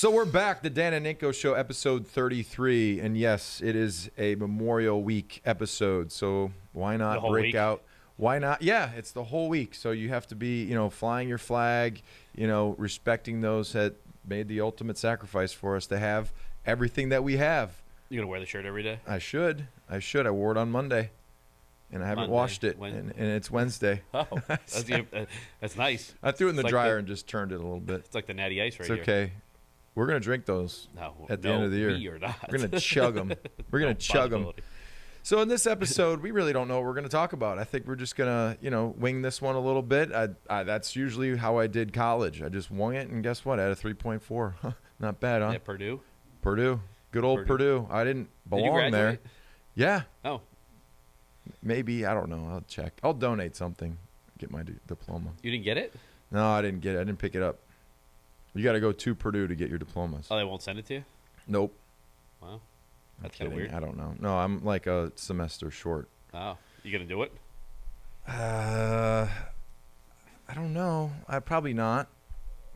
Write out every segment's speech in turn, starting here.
So we're back, the Dan and Ninko Show, episode 33, and yes, it is a Memorial Week episode, so why not break week? out? Why not? Yeah, it's the whole week, so you have to be, flying your flag, respecting those that made the ultimate sacrifice for us to have everything that we have. You gonna wear the shirt every day? I should. I wore it on Monday, and I haven't washed it, and it's Wednesday. Oh, that's nice. I threw it in the It's like dryer and just turned it a little bit. It's like the natty ice right It's okay. here. We're going to drink those at the end of the year. We are not. We're going to chug them. We're going to chug them. So in this episode, we really don't know what we're going to talk about. I think we're just going to, wing this one a little bit. That's usually how I did college. I just wung it, and guess what? I had a 3.4. Not bad, huh? Yeah, Purdue. Good old Purdue. I didn't belong there. Yeah. Oh. Maybe. I don't know. I'll check. I'll donate something. Get my diploma. You didn't get it? No, I didn't get it. I didn't pick it up. You got to go to Purdue to get your diplomas. Oh, they won't send it to you? Nope. Wow. That's kind of weird. I don't know. No, I'm like a semester short. Oh. You going to do it? I don't know. I probably not.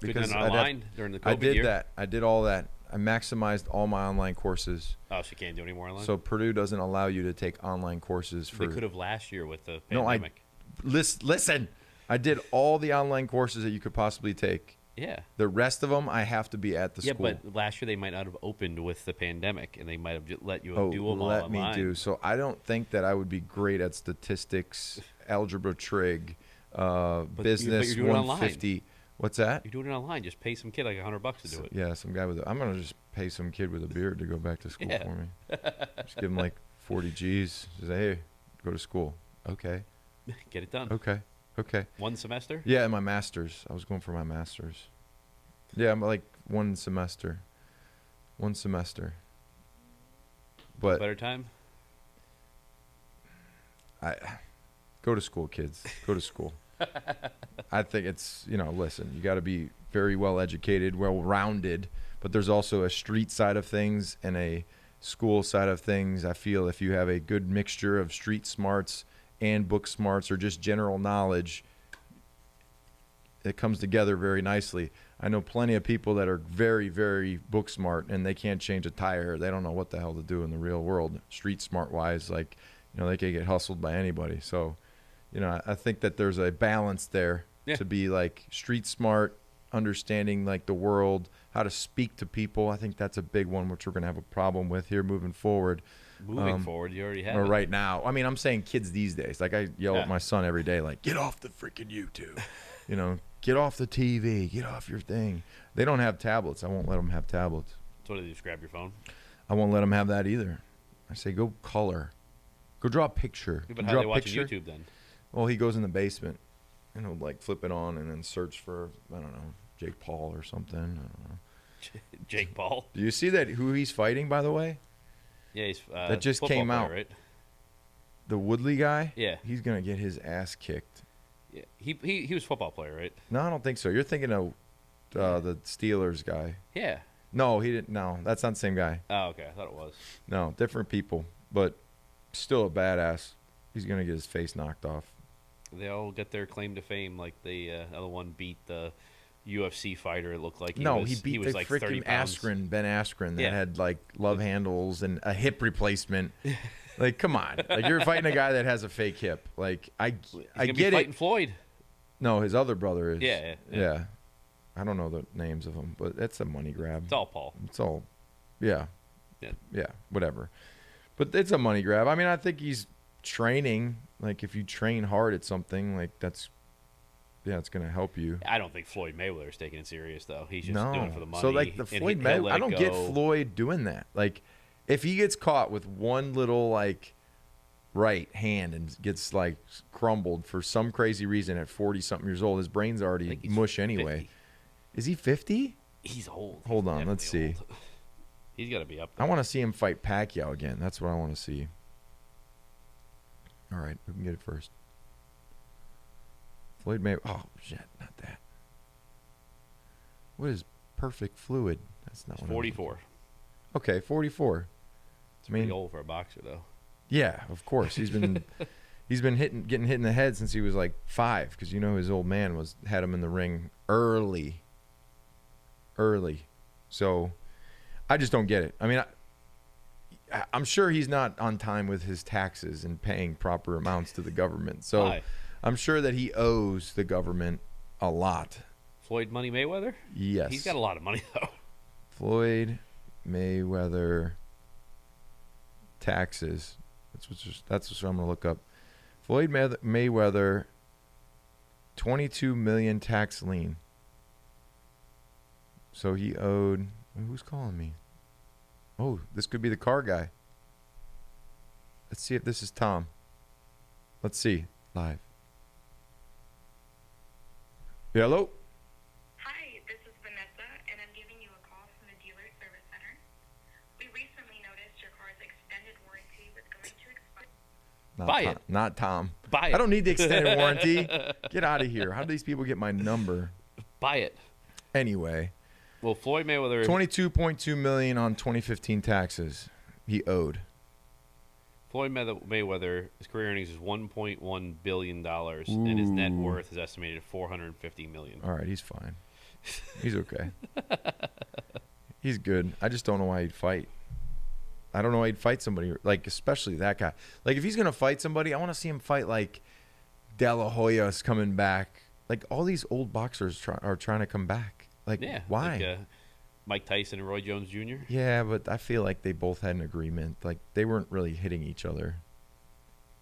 Because online during the COVID year? That. I did all that. I maximized all my online courses. Oh, so you can't do any more online? So Purdue doesn't allow you to take online courses for. They could have last year with the No, pandemic. listen. I did all the online courses that you could possibly take. Yeah. The rest of them, I have to be at the school. Yeah, but last year they might not have opened with the pandemic, and they might have just let you do them all let online. me do. So I don't think that I would be great at statistics, algebra, trig, business, but you're doing 150. Online. What's that? You're doing it online. Just pay some kid like $100 to do it. Yeah, some guy I'm gonna just pay some kid with a beard to go back to school for me. Just give him like 40 G's. Just say, hey, go to school. Okay. Get it done. Okay. One semester? Yeah, my master's. I was going for my master's. Yeah, I'm like one semester. But better time? Go to school, kids. Go to school. I think it's, listen, you got to be very well educated, well rounded, but there's also a street side of things and a school side of things. I feel if you have a good mixture of street smarts and book smarts or just general knowledge, it comes together very nicely. I know plenty of people that are very, very book smart and they can't change a tire. They don't know what the hell to do in the real world, street smart wise. Like, they can get hustled by anybody. So, I think that there's a balance there to be like street smart, understanding like the world, how to speak to people. I think that's a big one, which we're going to have a problem with here moving forward. Moving forward, you already have or it. Right now. I mean, I'm saying kids these days. Like I yell at my son every day, like, get off the freaking YouTube. Get off the TV. Get off your thing. They don't have tablets. I won't let them have tablets. So what do they just grab your phone? I won't let them have that either. I say, go color. Go draw a picture. But how are they watching YouTube then? Well, he goes in the basement and he'll like flip it on and then search for, I don't know, Jake Paul or something. I don't know. Jake Paul? Do you see that? Who he's fighting, by the way? Yeah, he's that just came out. Player, right? The Woodley guy? Yeah. He's going to get his ass kicked. Yeah. He was a football player, right? No, I don't think so. You're thinking of the Steelers guy. Yeah. No, he didn't. No, that's not the same guy. Oh, okay. I thought it was. No, different people, but still a badass. He's going to get his face knocked off. They all get their claim to fame, like the other one beat the UFC fighter. It looked like he beat the like freaking Ben Askren that had like love handles and a hip replacement. Like, come on! Like you're fighting a guy that has a fake hip. Like I get fighting it. Floyd. No, his other brother is. Yeah. I don't know the names of them, but it's a money grab. It's all Paul. It's all, yeah, whatever. But it's a money grab. I mean, I think he's training. Like if you train hard at something, like it's going to help you. I don't think Floyd Mayweather is taking it serious though. He's just doing it for the money. So like the Floyd Mayweather, I don't get Floyd doing that. Like if he gets caught with one little like right hand and gets like crumbled for some crazy reason at 40 something years old, his brain's already mush anyway. 50. Is he 50? He's old. Hold on, let's see. Old. He's got to be up there. I want to see him fight Pacquiao again. That's what I want to see. All right, we can get it first. Floyd Mayweather. Oh, shit, not that. What is perfect fluid? That's not what 44. Okay, 44. It's pretty old for a boxer, though. Yeah, of course. He's been getting hit in the head since he was like 5, because his old man had him in the ring early. So I just don't get it. I mean, I'm sure he's not on time with his taxes and paying proper amounts to the government. So Why? I'm sure that he owes the government a lot. Floyd Money Mayweather? Yes. He's got a lot of money, though. Floyd Mayweather taxes. That's what I'm going to look up. Floyd Mayweather, 22 million tax lien. So he owed. Who's calling me? Oh, this could be the car guy. Let's see if this is Tom. Let's see. Live. Hello? Hi, this is Vanessa, and I'm giving you a call from the dealer service center. We recently noticed your car's extended warranty was going to expire. Buy it. Not Tom. Buy it. I don't need the extended warranty. Get out of here. How do these people get my number? Buy it. Anyway, Well, Floyd Mayweather. 22.2 million on 2015 taxes he owed. Floyd Mayweather, his career earnings is $1.1 billion, and his net worth is estimated at $450 million. All right, he's fine. He's okay. He's good. I just don't know why he'd fight. I don't know why he'd fight somebody, like, especially that guy. Like, if he's going to fight somebody, I want to see him fight, like, De La Hoya's coming back. Like, all these old boxers are trying to come back. Like, Yeah. why? Like, Mike Tyson and Roy Jones Jr.? Yeah, but I feel like they both had an agreement. Like, they weren't really hitting each other.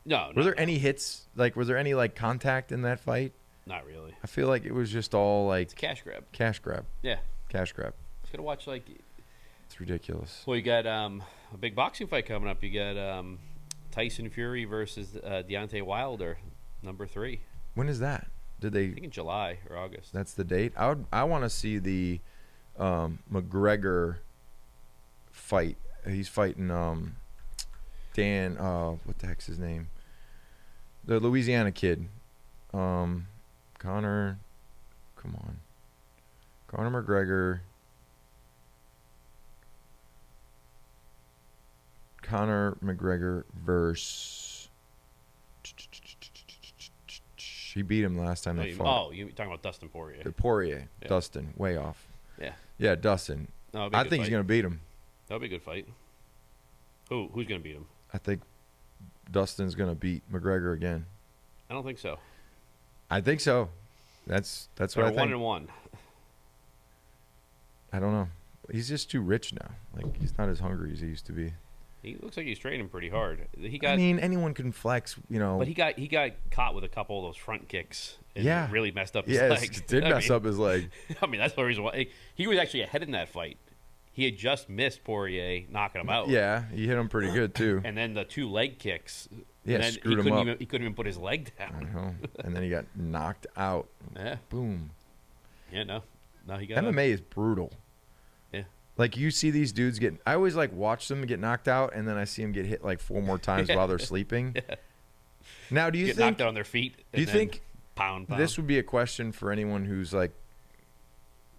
No. Were there any hits? Like, was there any, like, contact in that fight? Not really. I feel like it was just all, like, It's a cash grab. cash grab. Yeah. Cash grab. Just got to watch, like... It's ridiculous. Well, you got a big boxing fight coming up. You got Tyson Fury versus Deontay Wilder, number 3. When is that? Did they... I think in July or August. That's the date. I want to see the McGregor fight. He's fighting Dan. What the heck's his name? The Louisiana kid. Conor. Come on. Conor McGregor. Conor McGregor versus. He beat him last time they fought. Oh, you're talking about Dustin Poirier. Poirier. Yeah. Dustin. Way off. Yeah. Yeah, Dustin. No, it'll be a I good think he's fight. going to beat him. That'll be a good fight. Who's going to beat him? I think Dustin's going to beat McGregor again. I don't think so. I think so. That's what They're I think. 1-1. I don't know. He's just too rich now. Like, he's not as hungry as he used to be. He looks like he's training pretty hard. He got, I mean, anyone can flex, you know. but he got caught with a couple of those front kicks. And Yeah. really messed up his yeah, leg. it did mess up his leg. I mean, that's the reason why he was actually ahead in that fight. He had just missed Poirier knocking him out. Yeah, he hit him pretty good, too. And then the 2 leg kicks. Yeah, and then screwed him up. He couldn't even put his leg I down. know. And then he got knocked out. Yeah. Boom. Yeah, no. No, he got MMA is brutal. Yeah. Like, you see these dudes get... I always, like, watch them get knocked out, and then I see them get hit, like, 4 more times while they're sleeping. Yeah. Now, do you Get think... knocked out on their feet. Do you and then think pound? this would be a question for anyone who's, like,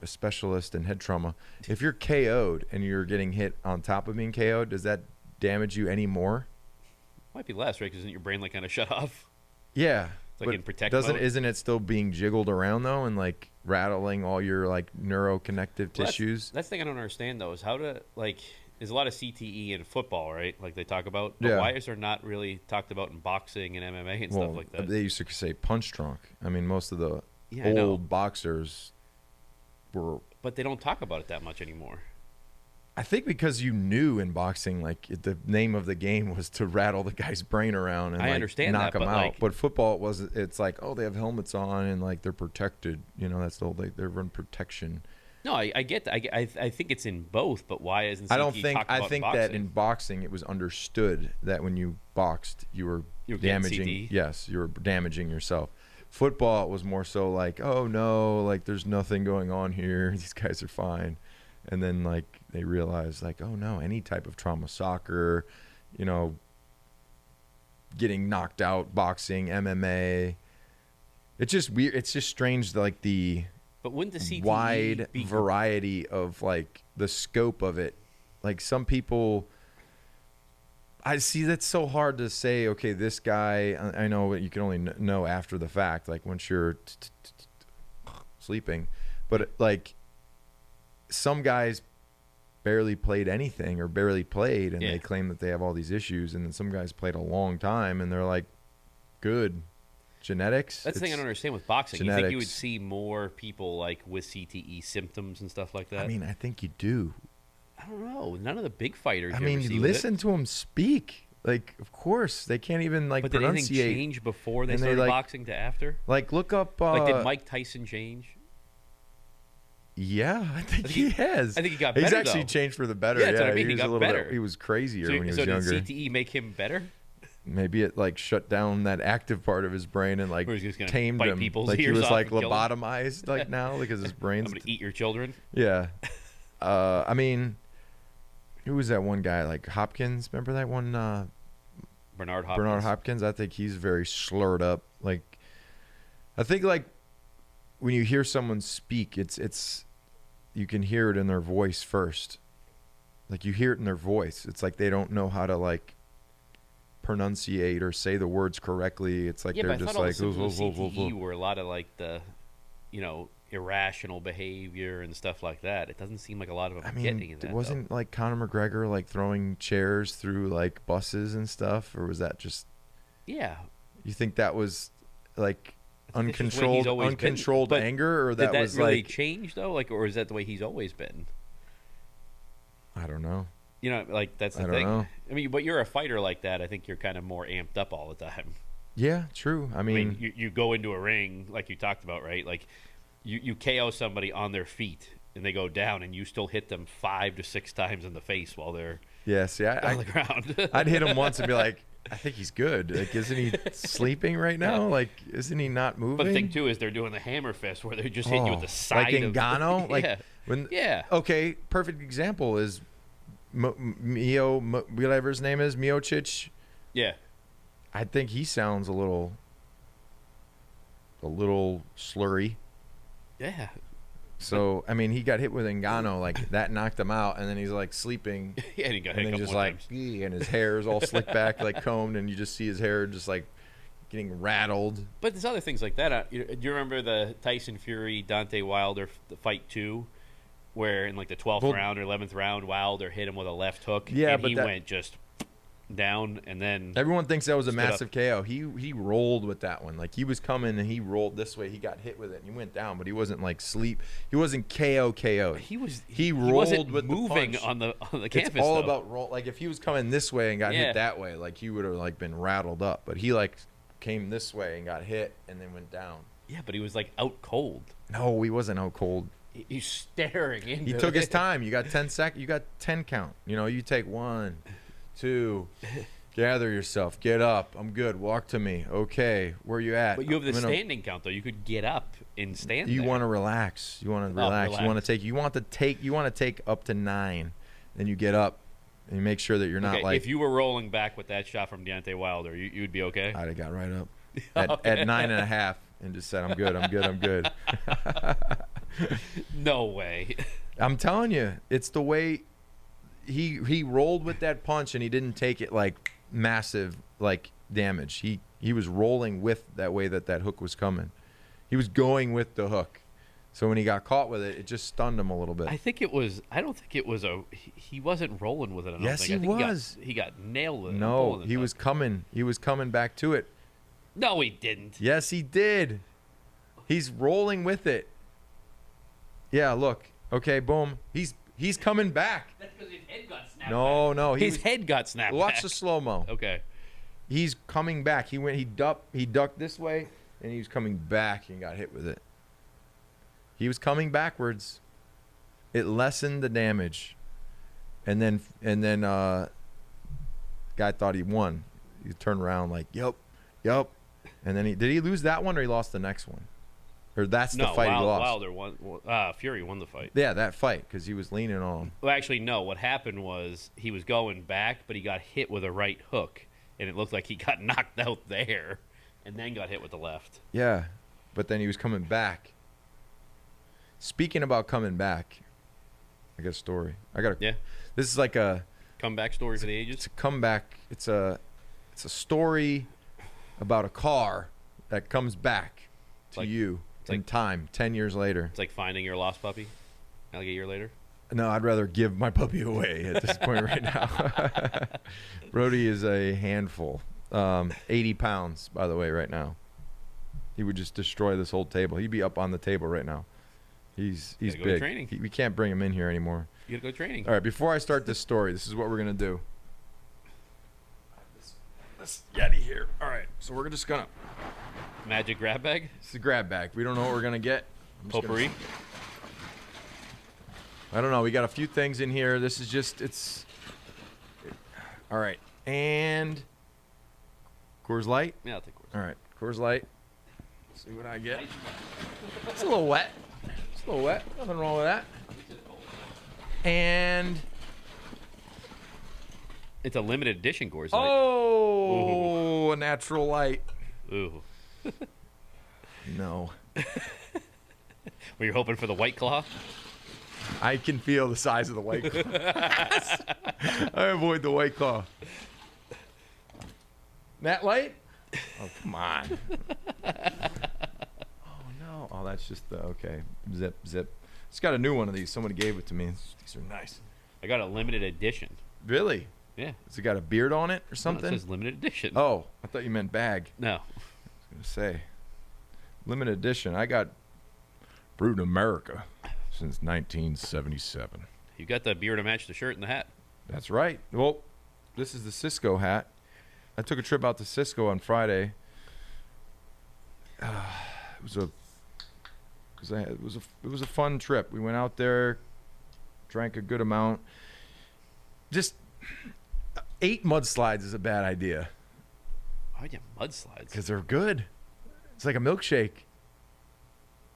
a specialist in head trauma? If you're KO'd and you're getting hit on top of being KO'd, does that damage you any more? Might be less, right? Because isn't your brain like kind of shut off? Yeah. It's like but in protect doesn't mode? Isn't it still being jiggled around, though, and, like, rattling all your, like, neuroconnective Well, tissues? That's the thing I don't understand though is how to like. There's a lot of CTE in football, right? Like they talk about. But Yeah. why is there not really talked about in boxing and MMA and stuff like that? They used to say punch drunk. I mean, most of the Yeah, I know. old boxers were... But they don't talk about it that much anymore. I think because you knew in boxing, like, the name of the game was to rattle the guy's brain around and I like, understand knock that, him but, out. like- But football, it's like, oh, they have helmets on and, like, they're protected. You know, that's the whole, they're in protection. No, I get that. I think it's in both, but why isn't CTE I don't think. talked I about think boxing? that in boxing, it was understood that when you boxed, you were You were getting damaging. CTE? Yes, you were damaging yourself. Football, it was more so like, oh no, like there's nothing going on here. These guys are fine. And then, like, they realize, like, oh no, any type of trauma, soccer, you know, getting knocked out, boxing, MMA. It's just weird. It's just strange, like, the But wouldn't the CTE wide be variety of, like, the scope of it. Like, some people, I see that's so hard to say, okay, this guy, I know you can only know after the fact, like once you're sleeping, but like some guys barely played anything or barely played, and Yeah. they claim that they have all these issues, and then some guys played a long time, and they're like, good. Genetics? That's the thing I don't understand with boxing. You think you would genetics. see more people like with CTE symptoms and stuff like that? I mean, I think you do. I don't know. None of the big fighters. I you ever mean, see with listen it. to them speak. Like, of course, they can't even, like, But did anything pronunciate. change before they And they, started like- boxing to after? Like, look up. Like, did Mike Tyson change? Yeah, I think he he- has. I think he got He's better, actually though. changed for the better. Yeah, that's what I mean. He He was got a little better. bit. He was crazier when he was So younger. did CTE make him better? Maybe it like shut down that active part of his brain and like Or he's just gonna tamed bite him. people's Like he ears was off like and kill 'em? lobotomized like now because his I'm brain's going to eat your children. yeah. I mean, who was that one guy like Hopkins? Remember that one Bernard Hopkins. Bernard Hopkins? I think he's very slurred up. Like I think like when you hear someone speak, it's you can hear it in their voice first. Like you hear it in their voice. It's like they don't know how to like pronunciate or say the words correctly. It's like Yeah, they're but I just thought all the like symptoms of CTE were a lot of like the, irrational behavior and stuff like that. It doesn't seem like a lot of them I are getting mean, in that. wasn't like Conor McGregor like throwing chairs through like buses and stuff, or was that just? though. Yeah. You think that was like It's just the way he's always been. uncontrolled But anger, or Did that that was really like change though? Like, or is that the way he's always been? I don't know. Like that's the I don't thing. know. I mean, but you're a fighter like that. I think you're kind of more amped up all the time. Yeah, true. I I mean, mean, you go into a ring like you talked about, right? Like you KO somebody on their feet and they go down, and you still hit them 5 to 6 times in the face while they're yeah. See, on the ground. I'd hit him once and be like, I think he's good. Like, isn't he sleeping right now? Like, isn't he not moving? But the thing too is they're doing the hammer fist where they're just hitting you with the side like of Ngannou, like yeah. when Yeah. Okay, perfect example is whatever his name is, Miocic. Yeah. I think he sounds a little slurry. Yeah. So I mean, he got hit with Ngannou, like that knocked him out, and then he's like sleeping, Yeah, and he got and hit a then couple just more like, times. and his hair is all slicked back, like combed, and you just see his hair just like getting rattled. But there's other things like that. Do you remember the Tyson Fury Deontay Wilder fight 2, where in like the 12th Well- round or 11th round, Wilder hit him with a left hook, Yeah, and but he that- went just down, and then Everyone thinks that was a Stood up. massive KO. He rolled with that one. Like he was coming and he rolled this way. He got hit with it and he went down, but he wasn't like sleep. He wasn't KO'd. He wasn't rolled with the moving punch. on the It's canvas. all though. about roll. Like if he was coming this way and got Yeah. hit that way, like he would have like been rattled up. But he like came this way and got hit and then went down. Yeah, but he was like out cold. No, he wasn't out cold. He's staring into He took his it. time. You got 10 seconds. You got 10 count. You take 1, 2. Gather yourself. Get up. I'm good. Walk to me. Okay. Where you at? But you have the I'm gonna- standing count though. You could get up and stand. You there. want to relax. You want to relax. relax. You want to take up to 9. Then you get up and you make sure that you're not Okay, like if you were rolling back with that shot from Deontay Wilder, you'd be okay. I'd have got right up at Okay. 9.5 and just said, I'm good. I'm good. I'm good. No way. I'm telling you, it's the way he rolled with that punch and he didn't take it like massive like damage. He was rolling with that way that hook was coming. He was going with the hook. So when he got caught with it, it just stunned him a little bit. I think it was. I don't think it was a. He wasn't rolling with it. I don't Yes, think. he I think was. He got nailed with it. I'm No, pulling this he up. was coming. He was coming back to it. No, he didn't. Yes, he did. He's rolling with it. Yeah, look. Okay, boom. He's coming back. That's because his head got snapped. No, His head got snapped. Watch back. the slow mo. Okay. He's coming back. He ducked this way, and he was coming back and got hit with it. He was coming backwards. It lessened the damage, and then guy thought he won. He turned around like, yup, and then did he lose that one or he lost the next one, or that's the fight he lost? Wilder won. Fury won the fight. Yeah, that fight because he was leaning on him. Well, actually, no. What happened was he was going back, but he got hit with a right hook, and it looked like he got knocked out there, and then got hit with the left. Yeah, but then he was coming back. Speaking about coming back, I got a story. Yeah. This is like a Comeback story for the ages. it's a comeback. It's a story about a car that comes back to Like- you in like- time, 10 years later. It's like finding your lost puppy, like a year later. No, I'd rather give my puppy away at this point right now. Brody is a handful. 80 pounds, by the way, right now. He would just destroy this whole table. He'd be up on the table right now. He's Gotta go to big. training. We can't bring him in here anymore. You gotta go training. All right, before I start this story, this is what we're going to do. This Yeti here. All right, so we're just going to... Magic grab bag? It's a grab bag. We don't know what we're going to get. Potpourri? I don't know. We got a few things in here. This is just, all right. And Coors Light. Yeah, I'll take Coors. All right, Coors Light. See what I get. It's a little wet. It's a little wet. Nothing wrong with that. And It's a limited edition Coors Light. oh, a natural light. Ooh. No. Were you hoping for the White Claw? I can feel the size of the White Claw. I avoid the White Claw. Nat Light? Oh, come on. Oh, no. Oh, that's just the, okay. Zip, zip. It's got a new one of these. Somebody gave it to me. These are nice. I got a limited edition. Really? Yeah. Has it got a beard on it or No, it something? says limited edition. Oh, I thought you meant bag. No. I was going to say. Limited edition. I got brewed in America since 1977. You got the beer to match the shirt and the hat. That's right. Well, this is the Cisco hat. I took a trip out to Cisco on Friday. It was a fun trip. We went out there, drank a good amount. Just 8 mudslides is a bad idea Why'd you mudslides? because they're good. It's like a milkshake.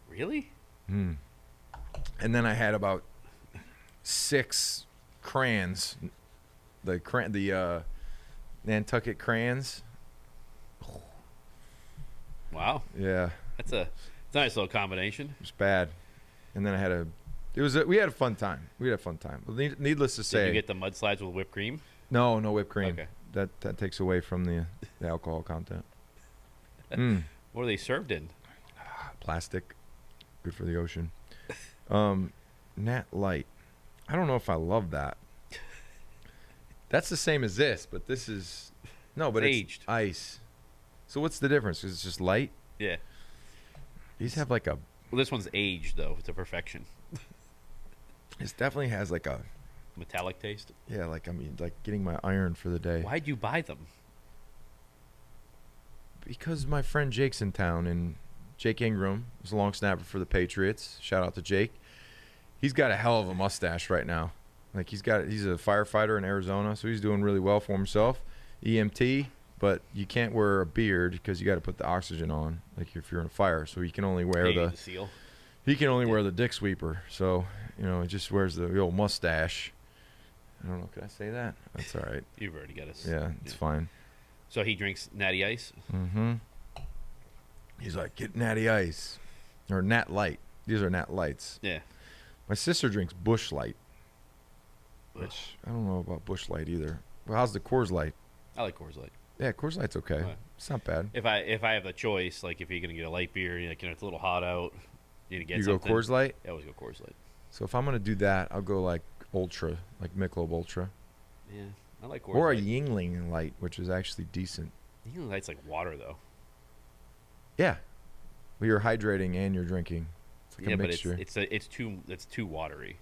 Really? And then I had about 6 crayons, the Nantucket crayons. Wow. Yeah, It's a nice little combination. it was bad. And then I had we had a fun time. We had a fun time. Well, needless to say, Did you get the mudslides with whipped cream? no whipped cream. Okay. That takes away from the alcohol content. What are they served in? Plastic, good for the ocean. Nat Light. I don't know if I love that. That's the same as this, but this is but It's it's aged. ice. So what's the difference? Is it just light? Yeah. These have like a. Well, this one's aged, though, to perfection. This definitely has like a. Metallic taste. Yeah, like getting my iron for the day. Why'd you buy them? Because my friend Jake's in town, and Jake Ingram is a long snapper for the Patriots. Shout out to Jake. He's got a hell of a mustache right now. Like he's a firefighter in Arizona, so he's doing really well for himself. EMT, but you can't wear a beard because you got to put the oxygen on, like if you're in a fire. So he can only wear Canadian seal. wear the dick sweeper. So he just wears the old mustache. I don't know. Could I say that? That's all right. You've already got us. Yeah, it's fine. So he drinks Natty Ice. Mm-hmm. He's like, get Natty Ice or Nat Light. These are Nat Lights. Yeah. My sister drinks Bush Light, Ugh. which I don't know about Bush Light either. Well, how's the Coors Light? I like Coors Light. Yeah, Coors Light's okay. Right. It's not bad. If I have the choice, like if you're gonna get a light beer, it's a little hot out, you need to get You something. go Coors Light? I always go Coors Light. So if I'm going to do that, I'll go like Ultra, like Michelob Ultra. Yeah, I like Coors Or a Light. Yingling Light, which is actually decent. Yingling Light's like water, though. Yeah. Well, you're hydrating and you're drinking. It's like Yeah, a but mixture. it's too watery.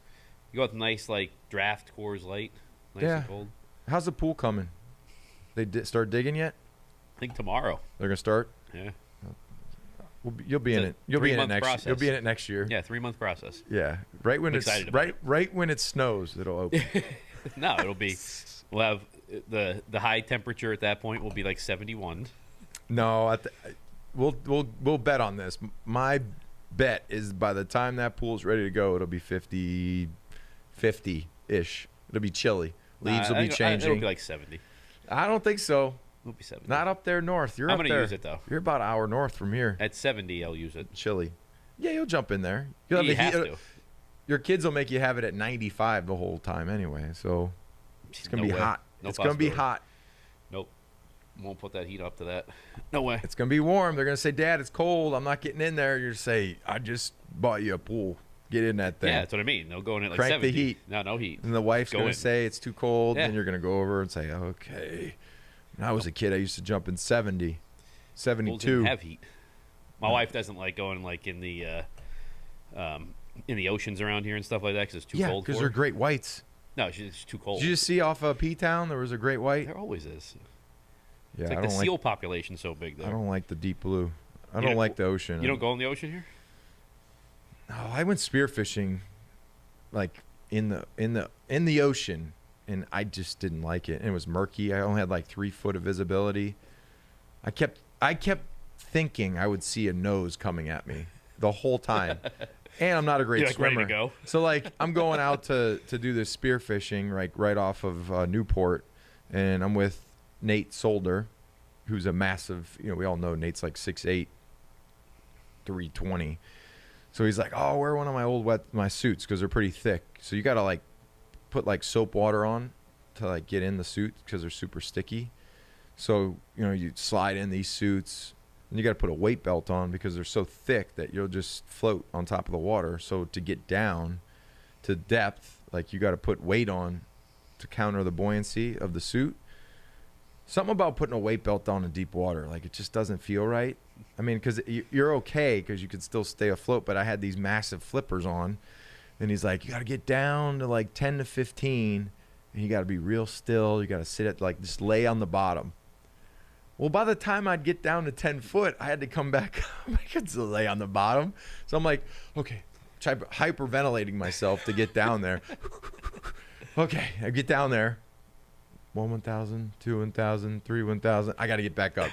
You go with nice like draft Coors Light, nice Yeah. and cold. How's the pool coming? They start digging yet? I think tomorrow. They're going to start? Yeah. You'll be It's in a it. You'll be in it 3-month next. process. You'll be in it next year. Yeah, 3-month process. Yeah. Right when I'm it's excited about right when it snows, it'll open. No, it'll be. We'll have the high temperature at that point will be like 71. No, we'll bet on this. My bet is by the time that pool's ready to go, it'll be 50-ish. It'll be chilly. Leaves will be changing. It'll be like 70. I don't think so. It'll be 70. Not up there north. You're I'm up gonna there. use it, though. You're about an hour north from here. At 70, I'll use it. Chilly. Yeah, you'll jump in there. You'll You the have heat- to. Your kids will make you have it at 95 the whole time anyway. So it's gonna No be way. hot. No It's gonna be possibility. hot. Nope. Won't put that heat up to that. No way. It's gonna be warm. They're gonna say, "Dad, it's cold. I'm not getting in there." You say, "I just bought you a pool." Get in that thing. Yeah, that's what I mean. They'll go in at like Crank 70. the heat. No heat. And the wife's Go going in. to say it's too cold, Yeah. and you're going to go over and say, okay. When I was a kid, I used to jump in 70, Pools 72. didn't have heat. My wife doesn't like going like in the oceans around here and stuff like that because it's too Yeah, cold for because her. they're great whites. No, it's too cold. Did you just see off of P-Town there was a great white? There always is. Yeah, It's like I the don't seal population's so big I there. don't like the deep blue. I You don't don't- like the ocean. You don't go in the ocean here? No, I went spearfishing, like in the ocean, and I just didn't like it. And it was murky. I only had like 3 foot of visibility. I kept thinking I would see a nose coming at me the whole time. And I'm not a great You're like ready swimmer. to go. So like I'm going out to do this spearfishing right off of Newport, and I'm with Nate Solder, who's a massive. We all know Nate's like 6'8", 320. So he's like, oh, wear one of my suits because they're pretty thick. So you got to like put like soap water on to like get in the suit because they're super sticky. So, you slide in these suits and you got to put a weight belt on because they're so thick that you'll just float on top of the water. So to get down to depth, like you got to put weight on to counter the buoyancy of the suit. Something about putting a weight belt on in deep water, like it just doesn't feel right. I mean, because you're okay because you can still stay afloat, but I had these massive flippers on, and he's like, you got to get down to like 10 to 15, and you got to be real still. You got to sit at like just lay on the bottom. Well, by the time I'd get down to 10 foot, I had to come back up. I could still lay on the bottom. So I'm like, okay, hyperventilating myself to get down there. Okay, I get down there. 1,000, 2 1,000, 3 1,000. I got to get back up.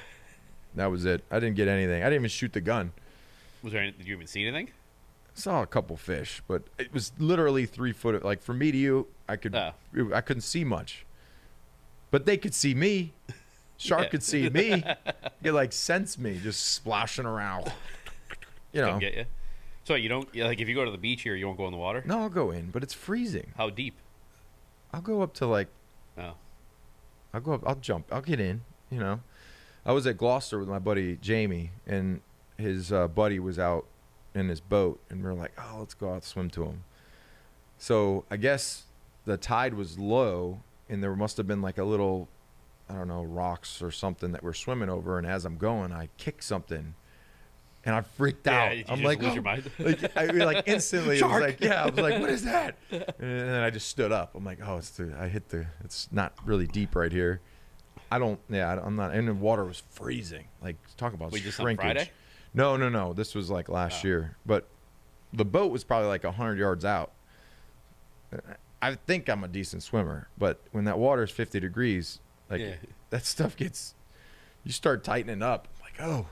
That was it. I didn't get anything. I didn't even shoot the gun. Did you even see anything? Saw a couple fish, but it was literally 3 foot. Like from me to you, I couldn't see much, but they could see me. Shark Yeah. could see me. You like sense me just splashing around. Come get you. So you don't like if you go to the beach here, you won't go in the water. No, I'll go in, but it's freezing. How deep? I'll go up to like. Oh, I'll go up. I'll jump. I'll get in. I was at Gloucester with my buddy Jamie, and his buddy was out in his boat, and we were like, oh, let's go out and swim to him. So I guess the tide was low, and there must have been like a little, I don't know, rocks or something that we're swimming over. And as I'm going, I kicked something, and I freaked out. Did you I'm just like, lose your mind? like instantly, Shark. it was like, yeah, I was like, what is that? And then I just stood up. I'm like, oh, it's not really deep right here. I'm not. And the water was freezing. Like, talk about Wait, just on shrinkage. Friday? No. This was like last year. But the boat was probably like 100 yards out. I think I'm a decent swimmer, but when that water is 50 degrees, like Yeah. that stuff you start tightening up. I'm like, oh.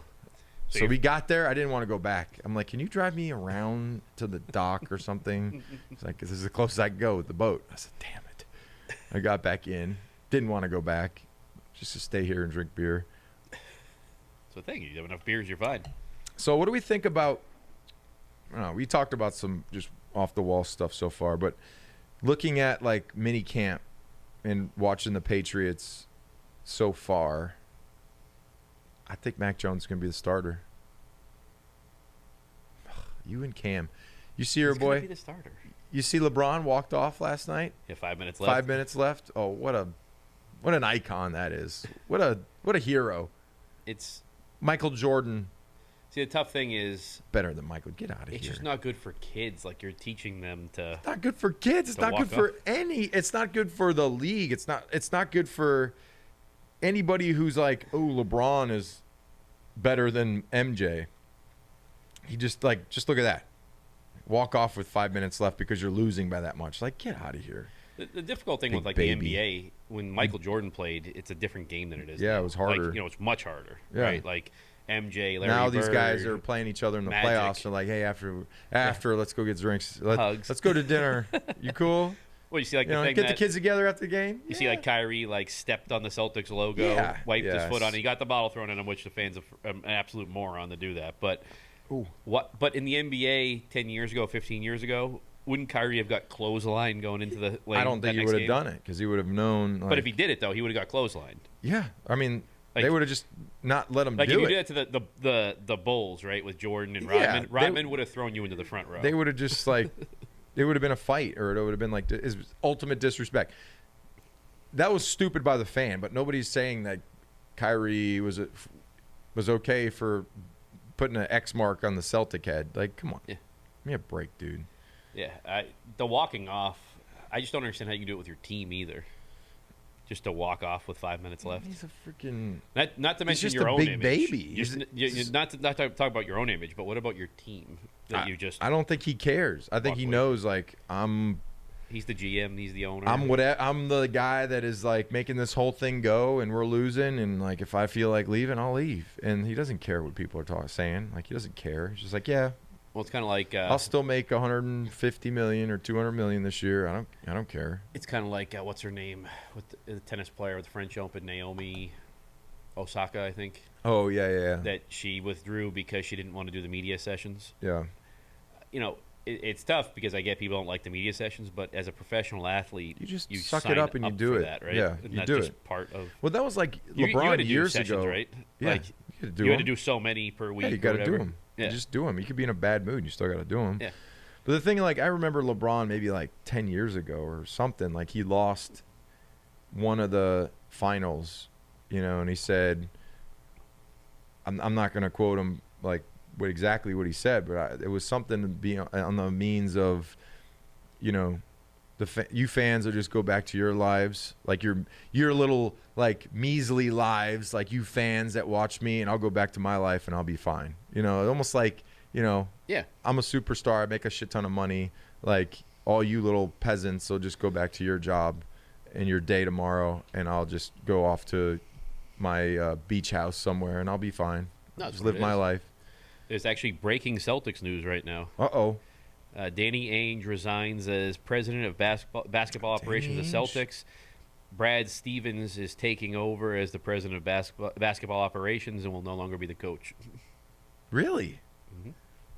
So So we got there. I didn't want to go back. I'm like, can you drive me around to the dock or something? It's like, this is the closest I can go with the boat. I said, damn it. I got back in. Didn't want to go back. Just to stay here and drink beer. So thank you. You have enough beers, you're fine. So what do we think about, I don't know, we talked about some just off the wall stuff so far, but looking at like mini camp and watching the Patriots so far, I think Mac Jones is going to be the starter. You and Cam. You see your He's gonna boy? be the starter. You see LeBron walked off last night? Yeah, 5 minutes left. 5 minutes left. Oh, what an icon that is. What a hero. It's Michael Jordan, see the tough thing is better than Michael. Get out of here. it's just not good for kids. Like you're teaching them to. Not good for kids. It's To not good walk for up. it's not good for the league. It's not good for anybody who's like, oh, LeBron is better than MJ. He just look at that. Walk off with 5 minutes left because you're losing by that much. Like, get out of here. The difficult thing Big with like baby. the NBA, when Michael Jordan played, it's a different game than it is. Yeah, now. it was harder. Like, it's much harder. Yeah. Right. Like MJ, Larry Now these Bird, guys are playing each other in the Magic. playoffs. They're like, hey, after let's go get drinks. Hugs. Let's go to dinner. You cool? Well, you see like You the know, thing get that the kids together after the game. you see like Kyrie like stepped on the Celtics logo, Yeah, wiped his yes. foot on it. He got the bottle thrown at him, which the fans are an absolute moron to do that. But Ooh. But in the NBA 10 years ago, 15 years ago, wouldn't Kyrie have got clothesline going into the lane? I don't think he would have done it because he would have known. But if he did it though, he would have got clotheslined. Yeah, I mean, Like, they would have just not let him like do if you it. did that to the Bulls, right, with Jordan and Yeah, Rodman, Rodman would have thrown you into the front row. They would have just like, it would have been a fight, or it would have been like his ultimate disrespect. That was stupid by the fan, but nobody's saying that Kyrie was okay for putting an X mark on the Celtic head. Like, come on, Yeah. give me a break, dude. Yeah, the walking off. I just don't understand how you can do it with your team either. Just to walk off with 5 minutes left. He's a freaking. Not to mention just your a own big image. baby. Not to talk about your own image, but what about your team that you just? I don't think he cares. I think he knows, like, He's the GM. He's the owner. I'm the guy that is like making this whole thing go, and we're losing. And like, if I feel like leaving, I'll leave. And he doesn't care what people are saying. Like, he doesn't care. He's just like, yeah. Well, it's kind of like I'll still make 150 million or 200 million this year. I don't care. it's kind of like what's her name with the tennis player with the French Open, Naomi Osaka, I think. Oh yeah. That she withdrew because she didn't want to do the media sessions. Yeah. You know, it's tough because I get people don't like the media sessions, but as a professional athlete, You just you suck it sign up and you do for it. that, right? Yeah, and you that's do just it. part of. Well, that was like You LeBron had to do years sessions, ago, right? Yeah, Like you had to do you had to them. do so many per week. Yeah, you got got to do them. Yeah. You just do them. You could be in a bad mood, you still got to do them. Yeah. But the thing, like, I remember LeBron maybe like 10 years ago or something. Like, he lost one of the finals, and he said, I'm not going to quote him like exactly what he said, but it was something to be on the means of, you fans will just go back to your lives, like your little like measly lives, like you fans that watch me, and I'll go back to my life and I'll be fine. Almost like, Yeah. I'm a superstar, I make a shit ton of money. Like, all you little peasants will just go back to your job and your day tomorrow, and I'll just go off to my beach house somewhere and I'll be fine. No, that's Just what live it my is. life. There's actually breaking Celtics news right now. Uh-oh. Danny Ainge resigns as president of basketball operations of the Celtics. Brad Stevens is taking over as the president of basketball operations and will no longer be the coach. Really? Mhm.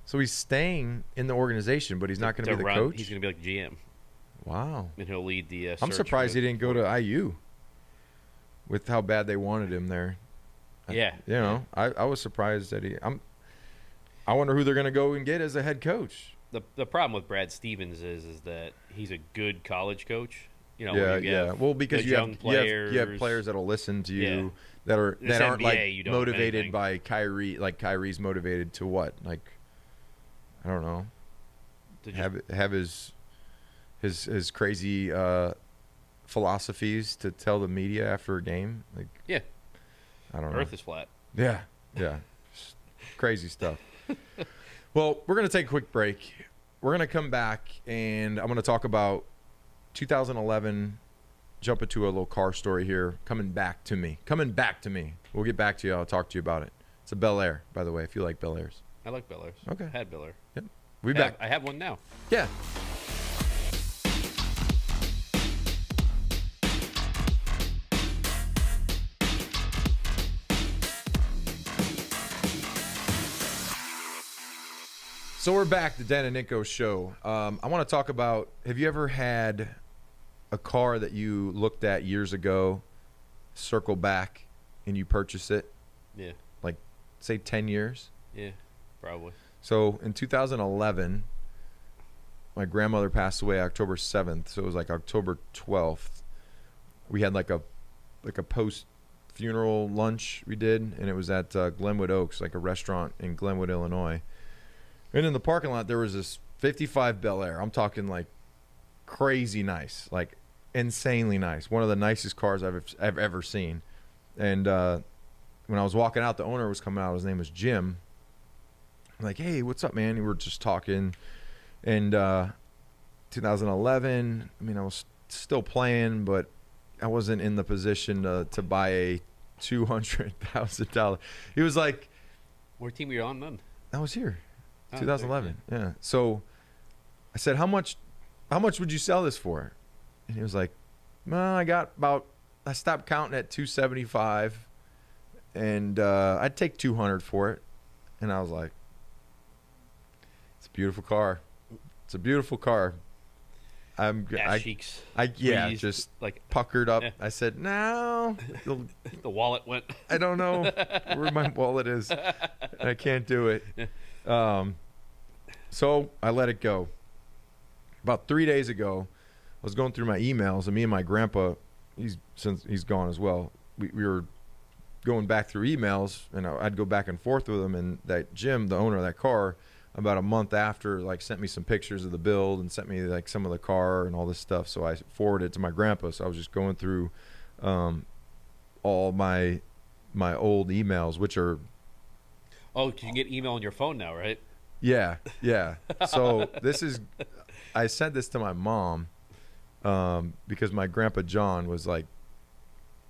So he's staying in the organization, but he's not going to be the coach? He's going to be like GM, Wow. and he'll lead the I'm search surprised for he didn't go to IU with how bad they wanted him there. Yeah. I was surprised that I wonder who they're going to go and get as a head coach. The problem with Brad Stevens is that he's a good college coach. Yeah, when you yeah. have Well, because the you young have players that'll listen to you Yeah. that aren't NBA, like you don't have motivated anything. by Kyrie. Like, Kyrie's motivated to what? Like, I don't know. to just- Have his crazy philosophies to tell the media after a game. Like, Yeah. I don't know. Earth is flat. Yeah. Just crazy stuff. Well, we're going to take a quick break. We're going to come back, and I'm going to talk about 2011, jump into a little car story here, coming back to me. We'll get back to you. I'll talk to you about it. It's a Bel Air, by the way, if you like Bel Airs. I like Bel Airs. Okay. Had Bel Air. Yep. We'll be back. I have one now. Yeah. So we're back, the Dan and Ninko show. I want to talk about, have you ever had a car that you looked at years ago, circle back, and you purchase it, Yeah. like, say 10 years? Yeah. Probably. So in 2011, my grandmother passed away October 7th, so it was like October 12th. We had like a post-funeral lunch we did, and it was at Glenwood Oaks, like a restaurant in Glenwood, Illinois. And in the parking lot, there was this 55 Bel Air. I'm talking like crazy nice, like insanely nice. One of the nicest cars I've ever seen. And when I was walking out, the owner was coming out. His name was Jim. I'm like, hey, what's up, man? And we were just talking. And 2011, I mean, I was still playing, but I wasn't in the position to buy a $200,000. He was like, What team were you on then? I was here. Oh, 2011. Yeah. So I said, how much would you sell this for? And he was like, well, I stopped counting at 275 and I'd take 200 for it. And I was like, it's a beautiful car. It's a beautiful car. Ass cheeks. Yeah, freezed, just like puckered up. Yeah. I said, no, the wallet went. I don't know where my wallet is. I can't do it. So I let it go. About 3 days ago, I was going through my emails, and me and my grandpa, since he's gone as well, we were going back through emails, and I'd go back and forth with him. And that Jim, the owner of that car, about a month after, like, sent me some pictures of the build and sent me like some of the car and all this stuff. So I forwarded it to my grandpa. So I was just going through all my old emails, which are Oh, you can get email on your phone now, right? yeah. So I sent this to my mom because my grandpa John was like,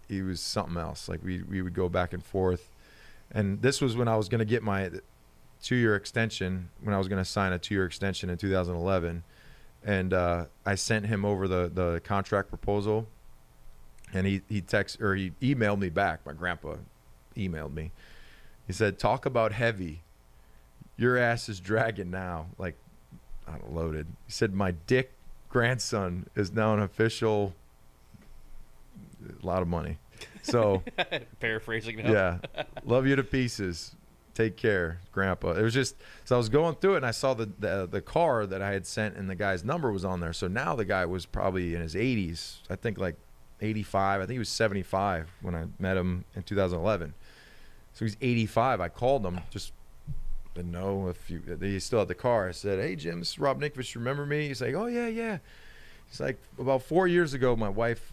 he was something else. Like we would go back and forth, and this was when I was going to get my 2-year extension, when I was going to sign a 2-year extension in 2011. And I sent him over the contract proposal, and he emailed me back. My grandpa emailed me. He said, talk about heavy. Your ass is dragging now. Like, loaded. He said, my dick grandson is now an official, a lot of money. So paraphrasing now. yeah, love you to pieces. Take care, Grandpa. It was just, so I was going through it, and I saw the car that I had sent, and the guy's number was on there. So now the guy was probably in his 80s. I think like 85. I think he was 75 when I met him in 2011. So he's 85. I called him, just to know if he still had the car. I said, hey, Jim, this is Rob Nikovich. Remember me? He's like, oh, yeah. He's like, about 4 years ago, my wife,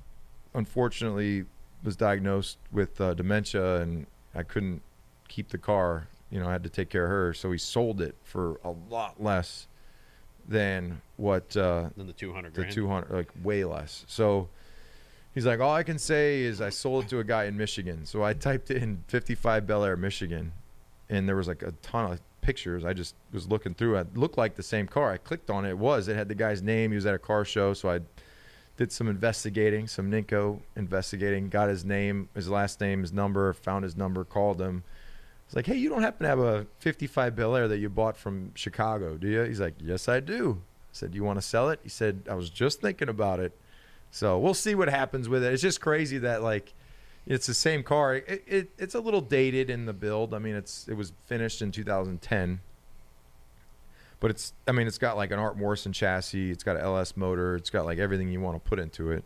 unfortunately, was diagnosed with dementia, and I couldn't keep the car. I had to take care of her. So he sold it for a lot less than what Than the 200 grand. the 200, like way less. So he's like, all I can say is I sold it to a guy in Michigan. So I typed in 55 Bel Air, Michigan, and there was like a ton of pictures. I just was looking through it. It looked like the same car. I clicked on it. It had the guy's name. He was at a car show. So I did some investigating, some Ninko investigating, got his name, his last name, his number, found his number, called him. I was like, hey, you don't happen to have a 55 Bel Air that you bought from Chicago, do you? He's like, yes, I do. I said, you want to sell it? He said, I was just thinking about it. So we'll see what happens with it. It's just crazy that, like, it's the same car. It's a little dated in the build. I mean, it was finished in 2010. But it's got like an Art Morrison chassis. It's got an LS motor. It's got like everything you want to put into it.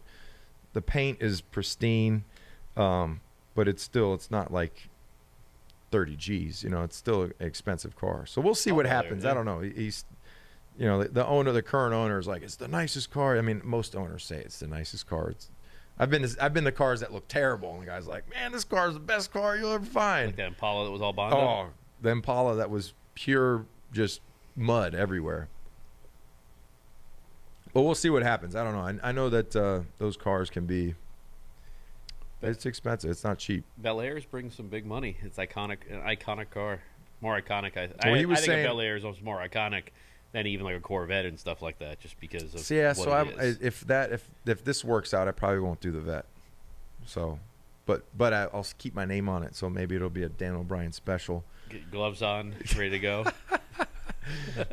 The paint is pristine, but it's not like 30 G's. It's still an expensive car. So we'll see what happens. Yeah. I don't know. He's, the current owner is like, it's the nicest car. I mean, most owners say it's the nicest car. I've been to cars that look terrible, and the guy's like, man, this car is the best car you'll ever find. Like that Impala that was all Bondo. Oh, the Impala that was pure just mud everywhere. But we'll see what happens. I don't know. I know that those cars can be. It's expensive. It's not cheap. Bel Airs bring some big money. It's an iconic car. More iconic. I was think saying, a Bel Air is almost more iconic than even like a Corvette and stuff like that, just because of if this works out, I probably won't do the Vet. So, but I'll keep my name on it. So maybe it'll be a Dan O'Brien special. Get gloves on, ready to go.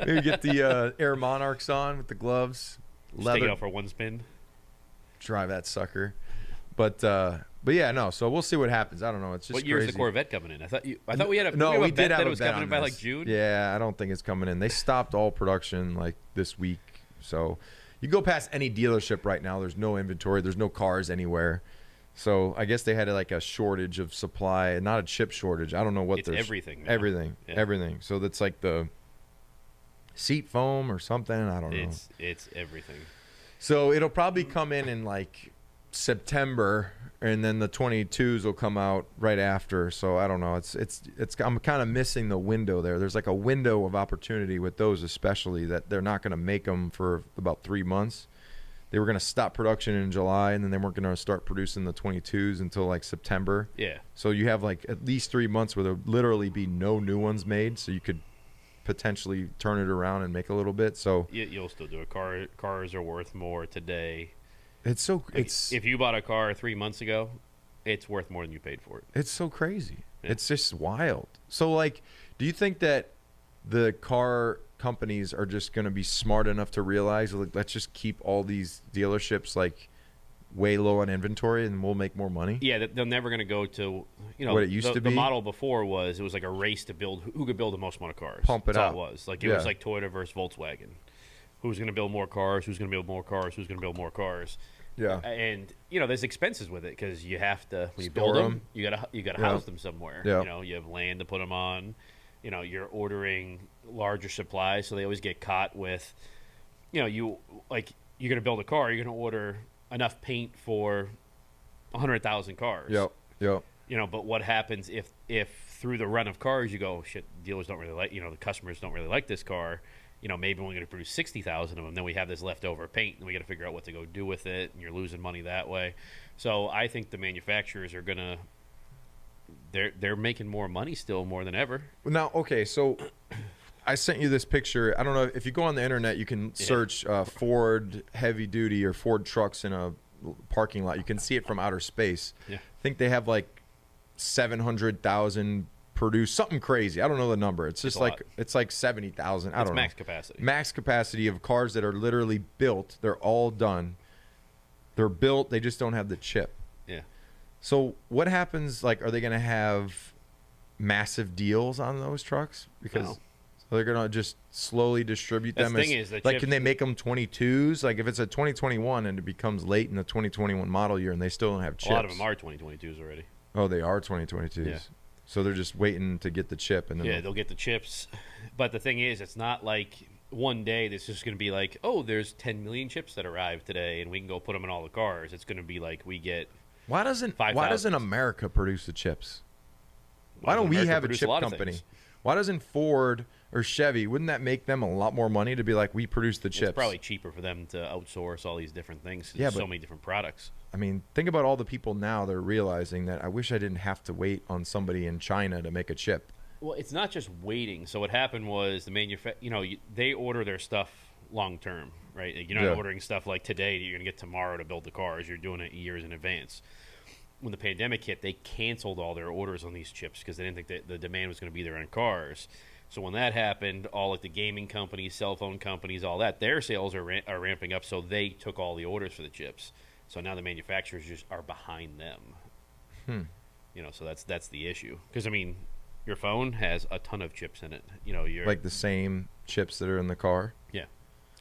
Maybe get the Air Monarchs on with the gloves. Just Leather. take it out for one spin. Drive that sucker. But yeah, no. So we'll see what happens. I don't know. It's just what year is the crazy. Corvette coming in? I thought we had a we bet did have that a it was bet coming on in by this. like June. Yeah, I don't think it's coming in. They stopped all production like this week. So you go past any dealership right now, there's no inventory, there's no cars anywhere. So I guess they had like a shortage of supply, not a chip shortage. I don't know what It's everything. Now. Everything. So that's like the seat foam or something. I don't know. It's everything. So it'll probably come in like September, and then the 22s will come out right after. So I don't know. It's I'm kind of missing the window there. There's like a window of opportunity with those, especially that they're not going to make them for about 3 months. They were going to stop production in July, and then they weren't going to start producing the 22s until like September. Yeah. So you have like at least 3 months where there'll literally be no new ones made. So you could potentially turn it around and make a little bit. So you'll still do it. Cars are worth more today. If you bought a car 3 months ago, it's worth more than you paid for it. It's so crazy. Yeah. It's just wild. So like, do you think that the car companies are just going to be smart enough to realize, like, let's just keep all these dealerships like way low on inventory, and we'll make more money. Yeah, they're never going to go to, you know, What it used to the be? model before was it was like a race to build who could build the most amount of cars. Pump it That's out. all it was. Like it Yeah. was like Toyota versus Volkswagen. Who's going to build more cars? Who's going to build more cars? Who's going to build more cars? Yeah. And you know, there's expenses with it because you have to when you Store build 'em. them, you gotta Yeah. house them somewhere. Yeah. You know, you have land to put them on. You know, you're ordering larger supplies, so they always get caught with, you know, you're gonna build a car, you're gonna order enough paint for 100,000 cars. Yep. Yep. You know, but what happens if through the run of cars you go, shit, dealers don't really like, you know, the customers don't really like this car. You know, maybe we're going to produce 60,000 of them. Then we have this leftover paint, and we got to figure out what to go do with it. And you're losing money that way. So I think the manufacturers are gonna they're making more money still more than ever. Now, okay, so I sent you this picture. I don't know if you go on the internet, you can search Ford heavy duty or Ford trucks in a parking lot. You can see it from outer space. Yeah. I think they have like 700,000 produced, something crazy. I don't know the number. It's just a like lot. it's like 70,000. I It's don't know. max capacity. Max capacity of cars that are literally built. They're all done. They're built. They just don't have the chip. Yeah. So what happens? Like, are they going to have massive deals on those trucks? Because No. so they're going to just slowly distribute That's them. the As, thing is, the like, chips- can they make them 22s? Like, if it's a 2021 and it becomes late in the 2021 model year and they still don't have chips. A lot of them are 2022s already. Oh, they are 2022s. Yeah. So they're just waiting to get the chip, and then Yeah, they'll get the chips. But the thing is, it's not like one day this is going to be like, oh, there's 10 million chips that arrived today, and we can go put them in all the cars. It's going to be like we get. why doesn't 5,000. America produce the chips? Why don't America we have a produce chip lot of company? things. Why doesn't Ford or Chevy? Wouldn't that make them a lot more money to be like, we produce the chips? It's probably cheaper for them to outsource all these different things. 'Cause Yeah, there's but- so many different products. I mean, think about all the people now that are realizing that I wish I didn't have to wait on somebody in China to make a chip. Well, it's not just waiting. So what happened was they order their stuff long term, right? Like, you're not Yeah. ordering stuff like today that you're going to get tomorrow to build the cars. You're doing it years in advance. When the pandemic hit, they canceled all their orders on these chips because they didn't think that the demand was going to be there on cars. So when that happened, all like the gaming companies, cell phone companies, all that, their sales are ramping up. So they took all the orders for the chips. So now the manufacturers just are behind them. You know, so that's the issue. Because I mean, your phone has a ton of chips in it. You know, Like the same chips that are in the car. yeah,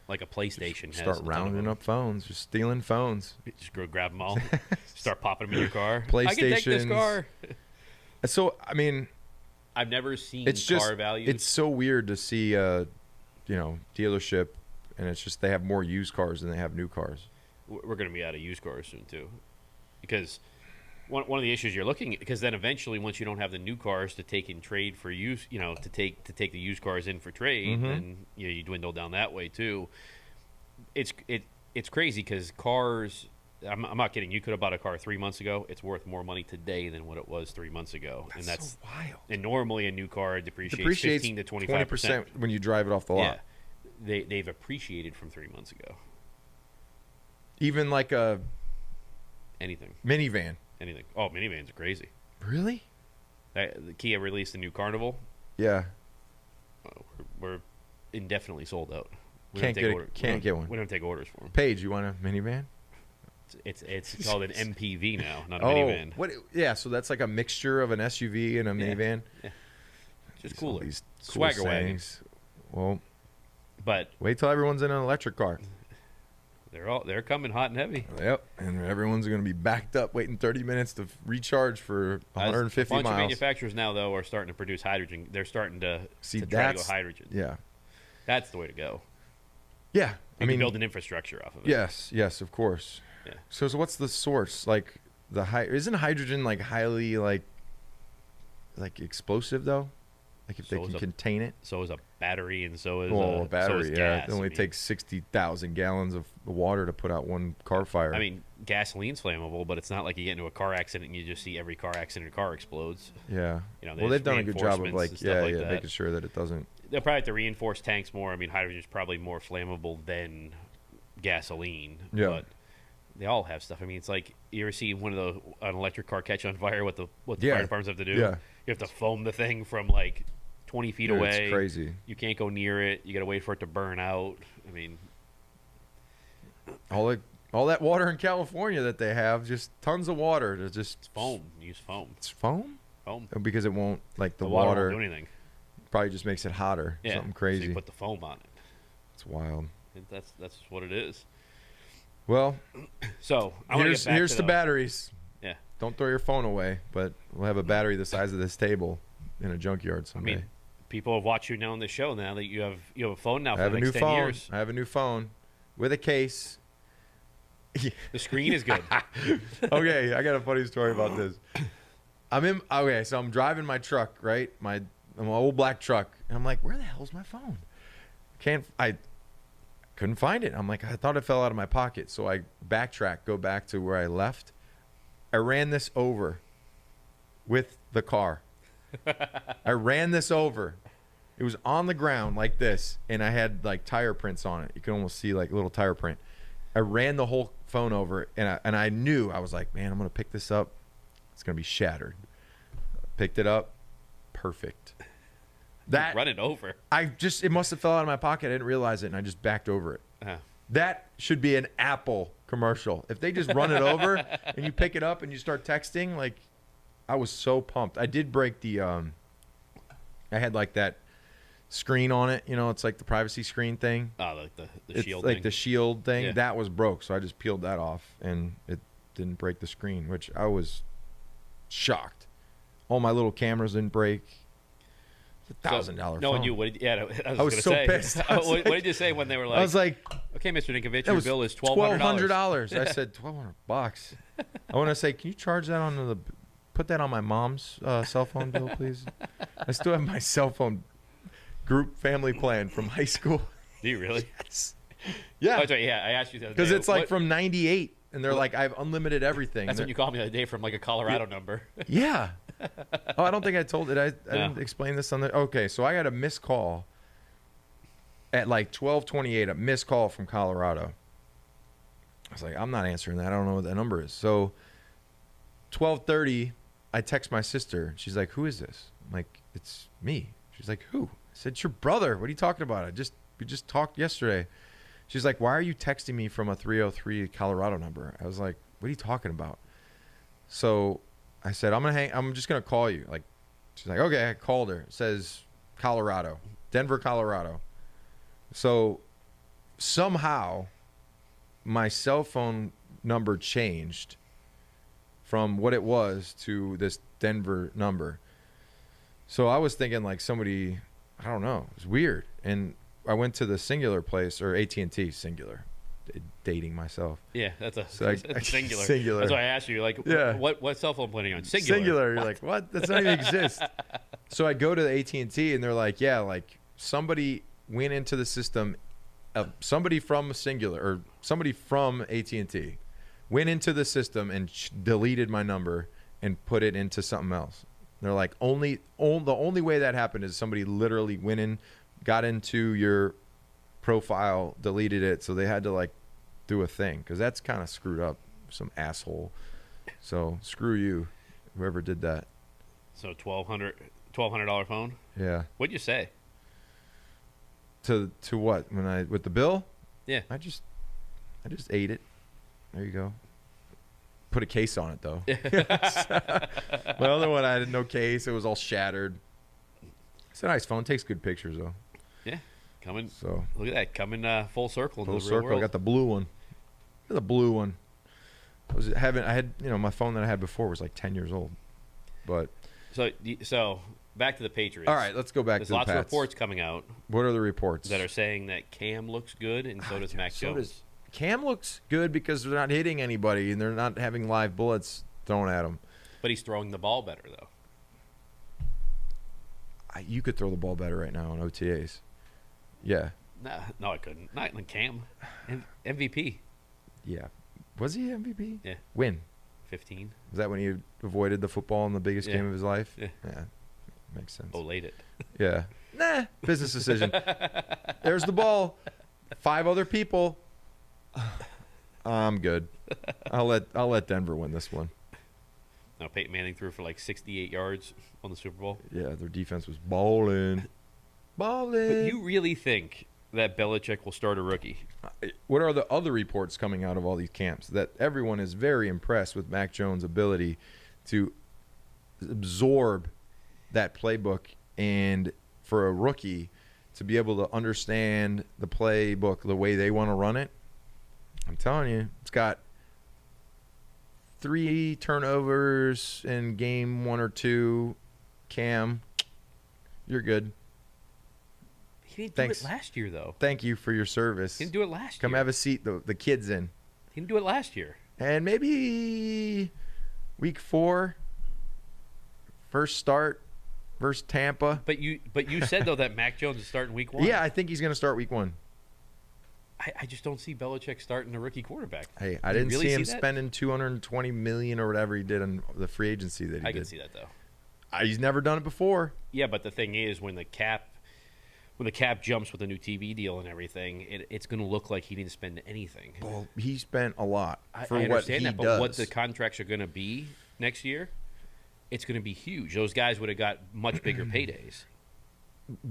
like a PlayStation has Start a ton of rounding them. up phones, just stealing phones. Just go grab them all, start popping them in your car. I can take this PlayStations. car. So, I mean, I've never seen it's just car values. it's so weird to see a, dealership, and it's just they have more used cars than they have new cars. We're going to be out of used cars soon too, because one of the issues you're looking at, because then eventually once you don't have the new cars to take in trade for use, to take the used cars in for trade, then you dwindle down that way too. It's crazy because cars. I'm not kidding. You could have bought a car 3 months ago. It's worth more money today than what it was 3 months ago, and that's so wild. And normally a new car depreciates 15 to 25% when you drive it off the lot. Yeah, they've appreciated from 3 months ago. Even like a Anything. minivan. Oh, minivans are crazy. Really? The Kia released the new Carnival. Yeah. We're indefinitely sold out. Can't get one. We don't take orders for them. Paige, you want a minivan? It's called an MPV now, not a Oh, minivan. what? Yeah, so that's like a mixture of an SUV and a minivan. Yeah. Just All cooler. these cool Swagger wagon. sayings. Well, But wait till everyone's in an electric car. they're coming hot and heavy. Yep, and everyone's going to be backed up waiting 30 minutes to recharge for 150 a bunch miles. of manufacturers now though are starting to produce hydrogen. They're starting to See, try to go that's hydrogen. Yeah. That's the way to go. Yeah. You can build an infrastructure off of it. Yes, of course. Yeah. So what's the source? Like isn't hydrogen like highly like explosive though? Like if So they is can a- contain it? So is a battery, and so is Well, a so battery, is yeah. gas. It only I mean, takes 60,000 gallons of water to put out one car fire. I mean, gasoline's flammable, but it's not like you get into a car accident and you just see every car accident in a car explodes. yeah. Well, Well, they've done a good job of like that. making sure that it doesn't. They'll probably have to reinforce tanks more. I mean, hydrogen is probably more flammable than gasoline. Yeah. But they all have stuff. I mean, it's like you ever see an electric car catch on fire? What the Yeah. fire departments have to do? Yeah. You have to foam the thing from like 20 feet Dude, away. It's crazy. You can't go near it. You got to wait for it to burn out. I mean, All that water in California that they have, just tons of water. There's just it's foam. Use foam. It's foam? Foam. Because it won't, like the water won't do anything. probably just makes it hotter. Yeah. Something crazy. So you put the foam on it. It's wild. And that's what it is. Well, So I want to get back here's to the batteries. Yeah. Don't throw your phone away, but we'll have a battery the size of this table in a junkyard I someday. mean, people have watched you now on the show. Now that you have a phone now I for have the a new next 10 phone. years. I have a new phone with a case. The screen is good. Okay, I got a funny story about this. So I'm driving my truck, right? My old black truck, and I'm like, where the hell's my phone? I couldn't find it. I'm like, I thought it fell out of my pocket. So I go back to where I left. I ran this over with the car. I ran this over. It was on the ground like this, and I had like tire prints on it. You can almost see like a little tire print. I ran the whole phone over, and I knew, I was like, man, I'm gonna pick this up. It's gonna be shattered. Picked it up, perfect. That Run it over. it must have fell out of my pocket. I didn't realize it, and I just backed over it. That should be an Apple commercial. If they just run it over and you pick it up and you start texting, like, I was so pumped. I did break the I had like that screen on it, it's like the privacy screen thing. Oh, like the It's shield like thing. the shield thing. Yeah. That was broke, so I just peeled that off, and it didn't break the screen, which I was shocked. All my little cameras didn't break. It's $1,000 phone. No, and you, what did, yeah, I was gonna so say. pissed. I was What like- did you say when they were like, I was like, okay, Mr. Ninkovich, that your was bill is $1,200. $1,200. I said $1,200. I want to say, can you charge that onto put that on my mom's cell phone bill, please? I still have my cell phone group family plan from high school. Do you really? Yes. Oh, Yeah. that's right, yeah, I asked you the other Because day, it's like what- from '98, and they're like, I have unlimited everything. That's when you called me the other day from like a Colorado number. Yeah. Oh, I don't think I told it. I No. didn't explain this on the. Okay, so I got a missed call at like 12:28. A missed call from Colorado. I was like, I'm not answering that. I don't know what that number is. So 12:30, I text my sister. She's like, who is this? I'm like, it's me. She's like, who? I said, it's your brother. What are you talking about? We just talked yesterday. She's like, why are you texting me from a 303 Colorado number? I was like, what are you talking about? So I said, I'm just gonna call you. Like, she's like, okay. I called her. It says Colorado, Denver, Colorado. So somehow my cell phone number changed from what it was to this Denver number. So I was thinking like somebody, I don't know, it was weird. And I went to the Singular place, or AT&T Singular, dating myself. Yeah, that's a So it's singular. Singular. That's why I asked you, like, Yeah. what cell phone plan are you on? Singular. Singular. You're like, what? That's not even exist. So I go to the AT&T, and they're like, yeah, like somebody went into the system, somebody from Singular or somebody from AT&T went into the system and deleted my number and put it into something else. They're like, the only way that happened is somebody literally went in, got into your profile, deleted it. So they had to like do a thing, because that's kind of screwed up. Some asshole. So screw you, whoever did that. So $1,200 phone. Yeah. What'd you say? To what? With the bill? Yeah. I just ate it. There you go. Put a case on it though. My other one, I had no case. It was all shattered. It's a nice phone. Takes good pictures though. Yeah. Coming. So Look at that. Coming full circle into full the real circle. I world. got the blue one. The blue one. I had my phone that I had before was like 10 years old. But So back to the Patriots. all right, let's go back There's to the lots of Pats. reports coming out What are the reports that are saying that Cam looks good, and so does Mac so Jones. does- Cam looks good because they're not hitting anybody and they're not having live bullets thrown at them. But he's throwing the ball better, though. You could throw the ball better right now on OTAs. Yeah. No, I couldn't. Not like Cam. MVP. Yeah. Was he MVP? Yeah. When? 15. Was that when he avoided the football in the biggest Yeah. game of his life? Yeah. Makes sense. Oh, late it. Yeah. Nah. Business decision. There's the ball. 5 other people. I'm good. I'll let Denver win this one. No, Peyton Manning threw for like 68 yards on the Super Bowl. Yeah, their defense was balling. But you really think that Belichick will start a rookie? What are the other reports coming out of all these camps? That everyone is very impressed with Mac Jones' ability to absorb that playbook, and for a rookie to be able to understand the playbook the way they want to run it. I'm telling you, it's got 3 turnovers in game 1 or 2. Cam, you're good. He didn't do it last year, though. Thank you for your service. He didn't do it last year. Come have a seat. The kid's in. He didn't do it last year. And maybe week 4, first start versus Tampa. But you said, though, that Mac Jones is starting week 1. Yeah, I think he's going to start week 1. I just don't see Belichick starting a rookie quarterback. Hey, I didn't see him spending $220 million or whatever he did on the free agency that he did. I can see that, though. He's never done it before. Yeah, but the thing is, when the cap jumps with a new TV deal and everything, it's going to look like he didn't spend anything. Well, he spent a lot for I what he understand that, does. but what the contracts are going to be next year, it's going to be huge. Those guys would have got much bigger paydays.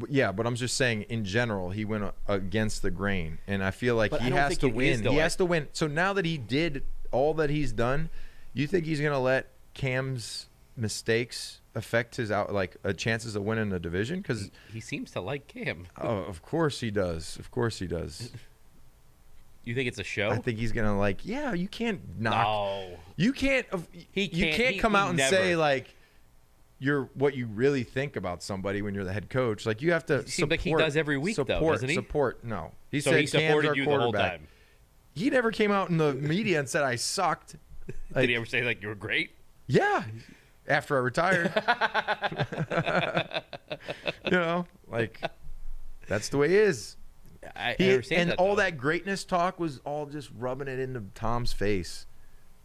Yeah, but I'm just saying, in general, he went against the grain, and I feel like he has to win. He has to win. So now that he did all that he's done, you think he's going to let Cam's mistakes affect his chances of winning the division? Because he seems to like Cam. Oh, of course he does. Of course he does. You think it's a show? I think he's gonna yeah. You can't knock. No, you can't. You can't come out and say you're what you really think about somebody when you're the head coach. Like, you have to. Seems like he does every week, though, doesn't he? Support. No, he supported you the whole time. He never came out in the media and said I sucked. Did he ever say you were great? Yeah, after I retired. That's the way he is. I understand and all that greatness talk was all just rubbing it into Tom's face.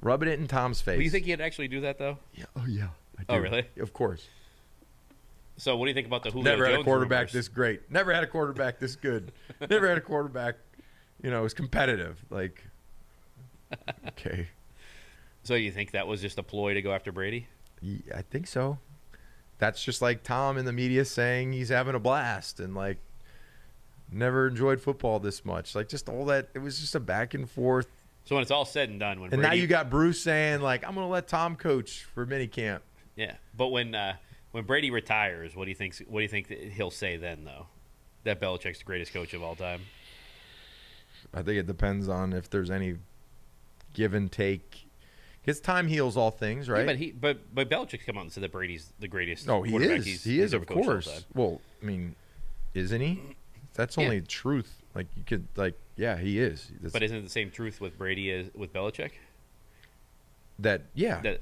Rubbing it in Tom's face. Do you think he'd actually do that, though? Yeah. Oh, yeah. I do. Oh, really? Of course. So what do you think about the Julio Never Jones had a quarterback rumors? this great. Never had a quarterback this good. Never had a quarterback, was competitive. Okay. So you think that was just a ploy to go after Brady? Yeah, I think so. That's just like Tom in the media saying he's having a blast and never enjoyed football this much. Just all that. It was just a back and forth. So when it's all said and done, now you got Bruce saying I'm going to let Tom coach for minicamp. Yeah, but when Brady retires, what do you think that he'll say then, though? That Belichick's the greatest coach of all time. I think it depends on if there's any give and take. His time heals all things, right? Yeah, but Belichick's come out and said that Brady's the greatest. No, he quarterback is. He is, of course. Well, isn't he? That's only truth. You could yeah, he is. But isn't it the same truth with Brady as with Belichick? That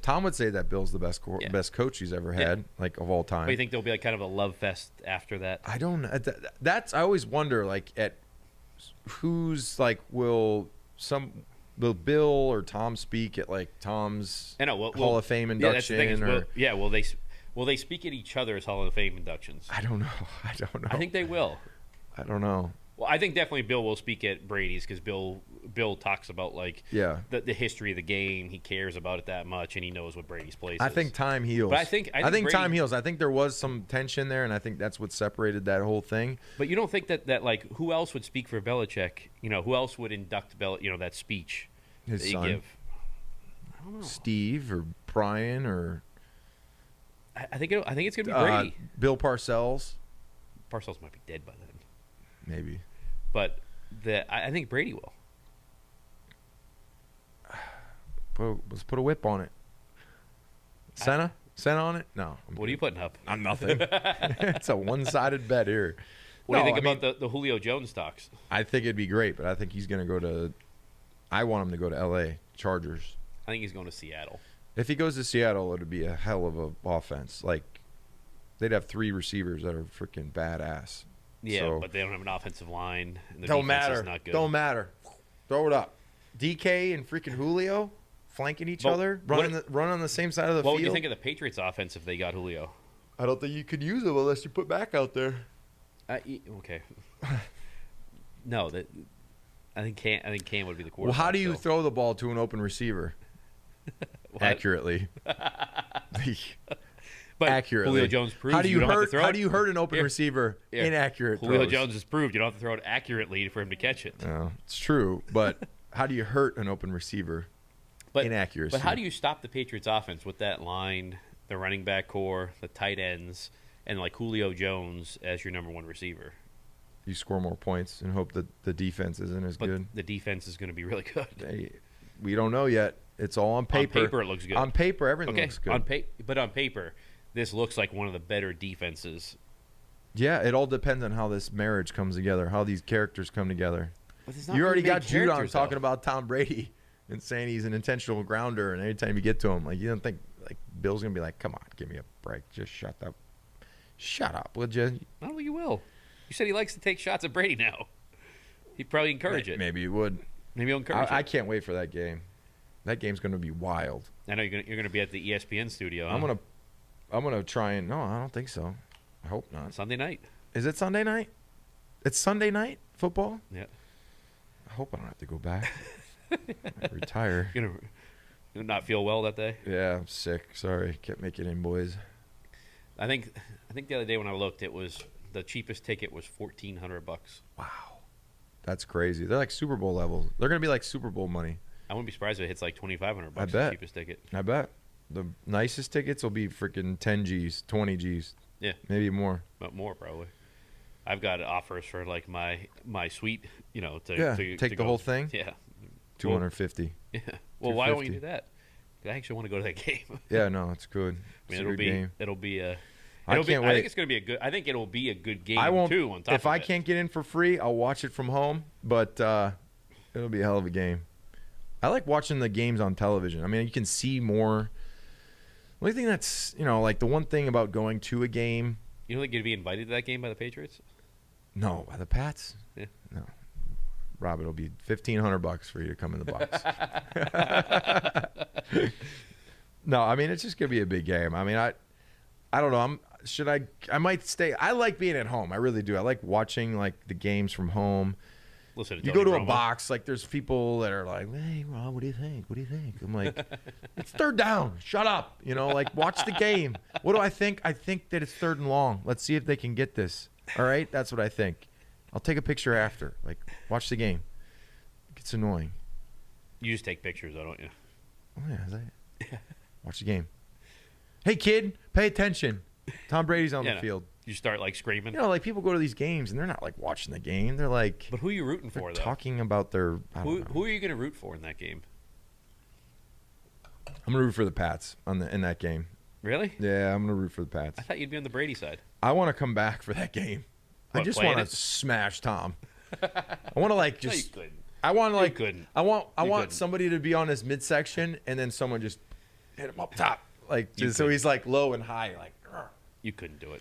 Tom would say that Bill's the best coach he's ever had, of all time. But you think there'll be kind of a love fest after that? I don't know. I always wonder at who's will Bill or Tom speak at Tom's Hall of Fame induction? Yeah, that's the thing will they speak at each other's Hall of Fame inductions? I don't know. I think they will. I don't know. Well, I think definitely Bill will speak at Brady's because Bill talks about the history of the game. He cares about it that much, and he knows what Brady's place is. I think time heals. But I think time heals. I think there was some tension there, and I think that's what separated that whole thing. But you don't think that who else would speak for Belichick? Who else would induct that speech his that son? You give? I don't know. Steve or Brian or I think it's gonna be Brady. Bill Parcells. Parcells might be dead by then. Maybe. But I think Brady will. Let's put a whip on it. Senna on it? No. What are you putting up? I'm nothing. It's a one-sided bet here. What do you think about the Julio Jones stocks? I think it'd be great, but I think he's going to go to – I want him to go to L.A. Chargers. I think he's going to Seattle. If he goes to Seattle, it would be a hell of an offense. They'd have 3 receivers that are freaking badass. Yeah, but they don't have an offensive line. And the don't defense matter. is not good. Don't matter. Throw it up. DK and freaking Julio flanking each other, run on the same side of the field. What would you think of the Patriots' offense if they got Julio? I don't think you could use him unless you put back out there. Okay. No, I think Cam would be the quarterback. Well, how do you throw the ball to an open receiver accurately? But accurately. Julio Jones proves How do you don't have to hurt? throw How it. do you hurt an open receiver? Here. Inaccurate Julio throws. Jones has proved you don't have to throw it accurately for him to catch it. No, it's true, but how do you hurt an open receiver? Inaccuracy. But how do you stop the Patriots offense with that line, the running back core, the tight ends, and like Julio Jones as your number one receiver? You score more points and hope that the defense isn't as good. The defense is going to be really good. We don't know yet. It's all on paper. On paper, it looks good. On paper, everything looks good. But on paper, this looks like one of the better defenses. Yeah, it all depends on how this marriage comes together, how these characters come together. You already got Judon talking about Tom Brady and saying he's an intentional grounder, and anytime you get to him, like you don't think like Bill's gonna be like, "Come on, give me a break, just shut up, would you?" I don't think he will. You said he likes to take shots at Brady now. He'd probably encourage it. Maybe he would. Maybe he'll encourage it. I can't wait for that game. That game's gonna be wild. I know you're gonna be at the ESPN studio. Huh? I'm gonna try and no, I don't think so. I hope not. Sunday night. Is it Sunday night? It's Sunday night football? Yeah. I hope I don't have to go back. I retire. You're gonna not feel well that day? Yeah, I'm sick. Sorry. Can't make it in, boys. I think the other day when I looked, it was the cheapest ticket was $1,400. Wow. That's crazy. They're like Super Bowl levels. They're going to be like Super Bowl money. I wouldn't be surprised if it hits like $2,500. I bet. The cheapest ticket. I bet. The nicest tickets will be freaking 10 G's, 20 G's. Yeah. Maybe more. But more probably. I've got offers for like my suite, to take the whole thing? Yeah. 250. Yeah. Well, why don't you do that? I actually want to go to that game. Yeah, no, it's good. It'll be a I can't wait. I think it's going to be a good. I think it'll be a good game too. On top if of I it. can't get in for free, I'll watch it from home. But it'll be a hell of a game. I like watching the games on television. I mean, you can see more. The only thing that's like the one thing about going to a game. You don't think you'd be invited to that game by the Patriots? No, by the Pats. Yeah. No. Rob, it'll be $1,500 for you to come in the box. No, I mean it's just gonna be a big game. I mean, I don't know. I might stay. I like being at home. I really do. I like watching like the games from home. Listen, you go to a box, like there's people that are like, "Hey, Rob, what do you think? What do you think?" I'm like, "It's third down. Shut up." Like watch the game. What do I think? I think that it's third and long. Let's see if they can get this. All right, that's what I think. I'll take a picture after. Like, watch the game. It gets annoying. You just take pictures, though, don't you? Oh yeah, watch the game. Hey, kid, pay attention. Tom Brady's on the field. You start like screaming. Like people go to these games and they're not like watching the game. They're like, but who are you rooting for? Though talking about their. Who are you going to root for in that game? I'm gonna root for the Pats in that game. Really? Yeah, I'm gonna root for the Pats. I thought you'd be on the Brady side. I want to come back for that game. I just want to smash Tom. I want to like just. No, you couldn't. I want to like. You couldn't. I want somebody to be on his midsection and then someone just hit him up top, like so he's like low and high, like. You couldn't do it.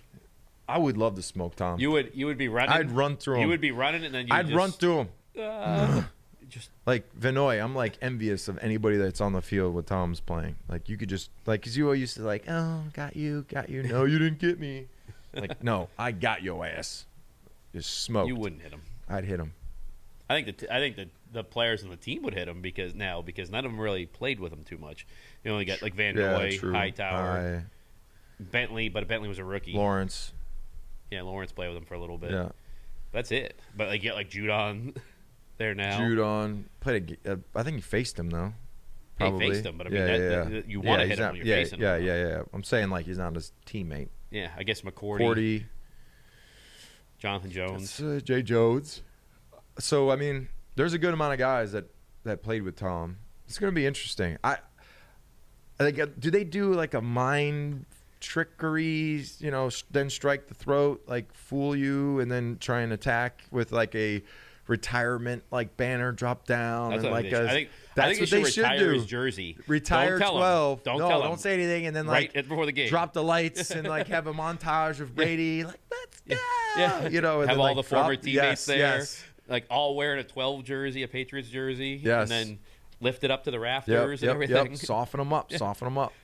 I would love to smoke Tom. You would be running. I'd run through him. You would be running and then I'd run through him. Just like Vinoy, I'm like envious of anybody that's on the field with Tom's playing. Like you could just like, cause you always used to like, oh, got you. No, you didn't get me. Like no, I got your ass. Just smoked. You wouldn't hit him. I'd hit him. I think the players on the team would hit him because none of them really played with him too much. You only got like Van Noy, Hightower, Bentley, but Bentley was a rookie. Lawrence. Yeah, Lawrence played with him for a little bit. Yeah. That's it. But like you got like Judon there now. Judon played I think he faced him though. Probably. He faced him, but I mean you want to hit him when you're facing him. Yeah. I'm saying like he's not his teammate. Yeah, I guess McCourty. Jonathan Jones. Jay Jones. So I mean, there's a good amount of guys that played with Tom. It's going to be interesting. Do they do like a mind trickery, then strike the throat, like fool you and then try and attack with like a retirement like banner drop down? That's and what like that's what they should do. His jersey. Retire 12. Don't say anything and then like right before the game. Drop the lights and like have a montage of Brady like let's go. Yeah. And have then, all like, the former teammates there. Yes. Like all wearing a 12 jersey, a Patriots jersy, yes. and then lift it up to the rafters and everything. Yep. Soften them up.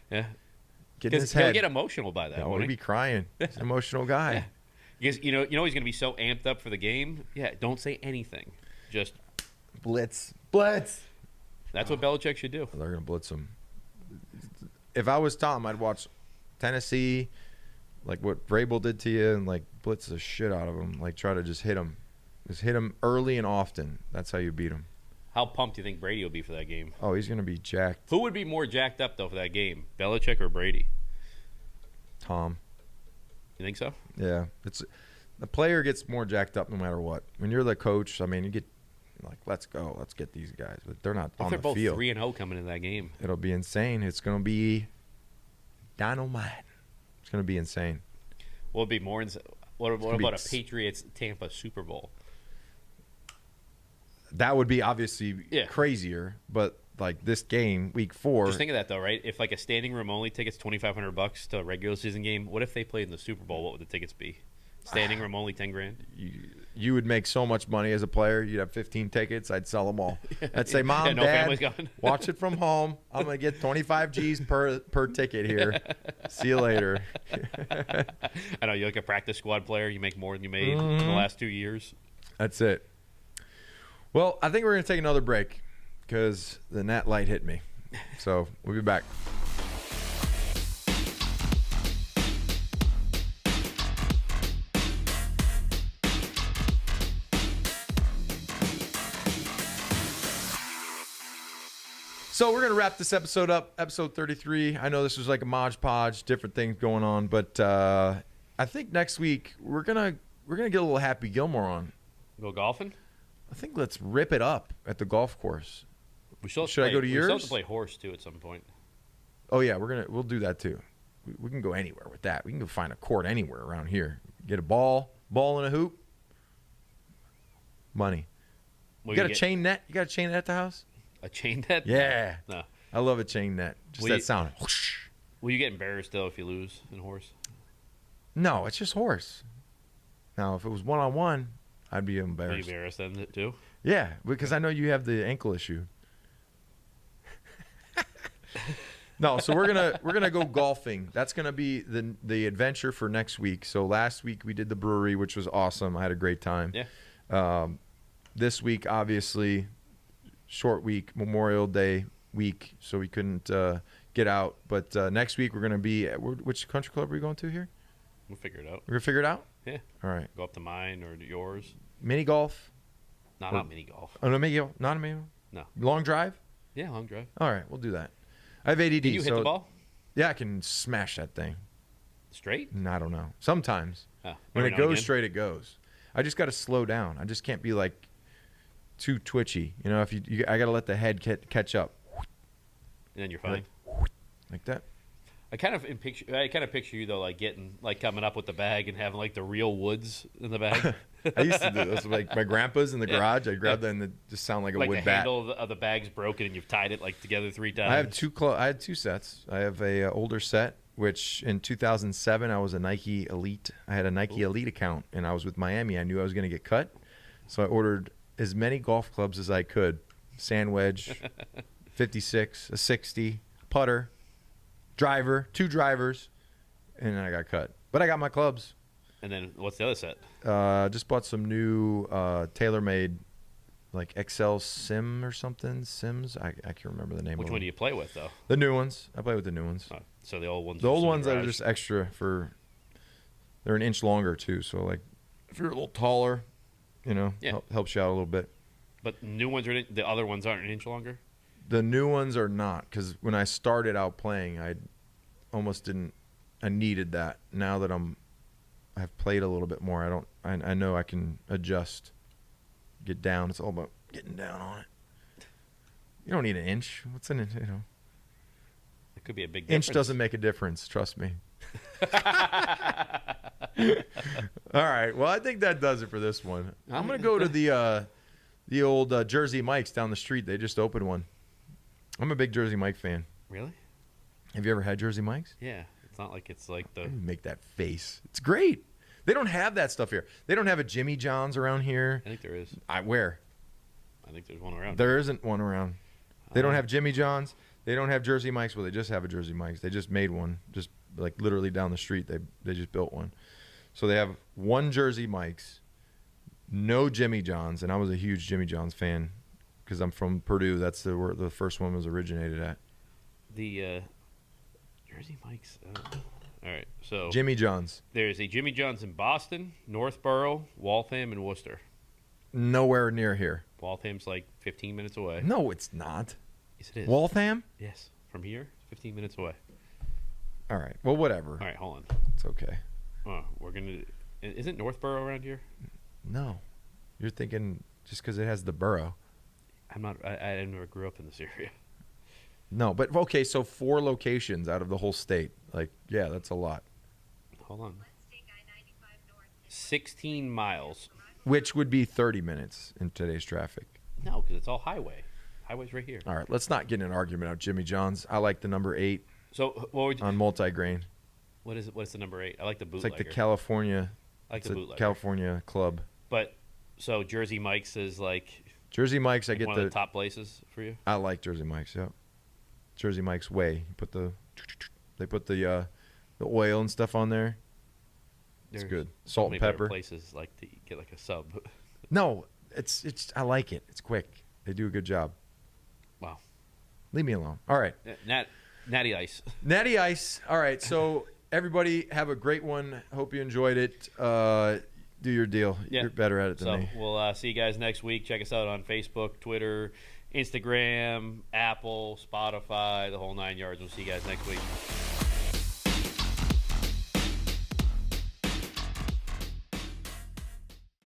Yeah. Get in his head. He'll get emotional by that. I want to be crying. He's an emotional guy. Yeah. Because he's going to be so amped up for the game. Yeah, don't say anything. Just blitz. That's what Belichick should do. They're going to blitz him. If I was Tom, I'd watch Tennessee, like what Vrabel did to you, and like blitz the shit out of them. Like try to just hit them. Just hit them early and often. That's how you beat them. How pumped do you think Brady will be for that game? Oh, he's going to be jacked. Who would be more jacked up, though, for that game? Belichick or Brady? Tom. You think so? Yeah. The player gets more jacked up no matter what. When you're the coach, I mean, you get like, let's go. Let's get these guys. But they're not on the field. They're both 3-0 coming into that game. It'll be insane. It's going to be dynamite. It's going to be insane. What would be more insane? What about a Patriots-Tampa Super Bowl? That would be obviously Yeah. crazier, but like this game, week 4. Just think of that though, right? If like a standing room only ticket's $2,500 to a regular season game, what if they played in the Super Bowl? What would the tickets be? Standing room only, $10,000. You would make so much money as a player. You'd have 15 tickets. I'd sell them all. I'd say, Mom, no family's Dad, going. watch it from home. I'm gonna get 25 G's per ticket here. See you later. I know you're like a practice squad player. You make more than you made in the last 2 years. That's it. Well, I think we're gonna take another break because the Nat light hit me. So we'll be back. So we're going to wrap this episode up, episode 33. I know this was like a Mod Podge, different things going on, but I think next week we're gonna get a little Happy Gilmore on. Go golfing? I think let's rip it up at the golf course. Should I go to We yours? still have to play horse too at some point. Oh yeah, we'll do that too. We can go anywhere with that. We can go find a court anywhere around here. Get a ball in a hoop. Money. You got a chain net? You got a chain net at the house? A chain net? Yeah. No. I love a chain net. Just that sound. Whoosh. Will you get embarrassed though if you lose in horse? No, it's just horse. Now, if it was one-on-one, I'd be Are you embarrassed. embarrassed then too? Yeah, because I know you have the ankle issue. No, so we're gonna go golfing. That's gonna be the adventure for next week. So last week we did the brewery, which was awesome. I had a great time. Yeah. This week, obviously, short week, Memorial Day week, so we couldn't get out. But next week we're gonna be at, which country club are we going to here? We'll figure it out. We're gonna figure it out. Yeah. All right. Go up to mine or yours. Mini golf. Not mini golf. Oh, not a mini. No. Long drive. Yeah, long drive. All right, we'll do that. I have ADD. Can you hit the ball? Yeah, I can smash that thing. Straight? I don't know. Sometimes. Oh, When every it now goes and again? straight, it goes. I just got to slow down. I just can't be like too twitchy. You know, if I got to let the head catch up. And then you're fine. Like that. I kind of picture you though, like coming up with the bag and having like the real woods in the bag. I used to do this. Like my grandpa's in the garage. I'd grab that and it just sound like a like wood the bat. handle of the bag's broken and you've tied it like together 3 times. I had 2 sets. I have a older set, which in 2007 I was a Nike Elite. I had a Nike Elite account, and I was with Miami. I knew I was going to get cut, so I ordered as many golf clubs as I could: sand wedge, 56, a 60, putter, driver, 2 drivers, and then I got cut. But I got my clubs. And then what's the other set? Just bought some new TaylorMade, like XL Sim or something. Sims. I can't remember the name. Which of one them. do you play with though? The new ones. I play with the new ones. Oh, so the old ones. The old in ones are garage. just extra for. They're an inch longer too, so like, if you're a little taller, you know, Yeah. helps you out a little bit. But new ones are the other ones aren't an inch longer. The new ones are not, because when I started out playing, I almost didn't. I needed that. Now that I've played a little bit more. I know I can adjust, get down. It's all about getting down on it. You don't need an inch. What's in it? You know, It could be a big difference. inch doesn't make a difference. Trust me. All right. Well, I think that does it for this one. I'm gonna go to the old Jersey Mike's down the street. They just opened one. I'm a big Jersey Mike fan. Really? Have you ever had Jersey Mike's? Yeah. It's not like it's like the. Make that face. It's great. They don't have that stuff here. They don't have a Jimmy John's around here. I think there is. Where? I think there's one around. There isn't one around. They don't have Jimmy John's. They don't have Jersey Mike's. Well, they just have a Jersey Mike's. They just made one, just like literally down the street. They just built one. So they have one Jersey Mike's, no Jimmy John's, and I was a huge Jimmy John's fan because I'm from Purdue. That's where the first one was originated at. The Jersey Mike's. All right. So Jimmy John's. there's a Jimmy John's in Boston, Northborough, Waltham, and Worcester. Nowhere near here. Waltham's like 15 minutes away. No, it's not. Yes, it is. Waltham? Yes. From here, 15 minutes away. All right. Well, whatever. All right, hold on. It's okay. We're going to... Isn't Northborough around here? No. You're thinking just because it has the borough. I'm not... I never grew up in this area. No, but okay, so 4 locations out of the whole state. Like, yeah, that's a lot. Hold on. 16 miles. Which would be 30 minutes in today's traffic. No, because it's all highway. Highway's right here. All right, let's not get in an argument about Jimmy John's. I like the number 8 So what would you... on multigrain. What is it? What's the number 8? I like the It's bootlegger. like the California. I like It's the a bootlegger. California club. But so Jersey Mike's is like Jersey Mike's, I get one of the top places for you. I like Jersey Mike's. Yep. Jersey Mike's way. They put the oil and stuff on there. It's There's good. so Salt many and better pepper. places like to get like a sub. No, it's. I like it. It's quick. They do a good job. Wow. Leave me alone. All right. Natty Ice. Natty Ice. All right. So everybody have a great one. Hope you enjoyed it. Do your deal. Yeah. You're better at it than So me. we'll see you guys next week. Check us out on Facebook, Twitter, Instagram, Apple, Spotify, the whole 9 yards. We'll see you guys next week.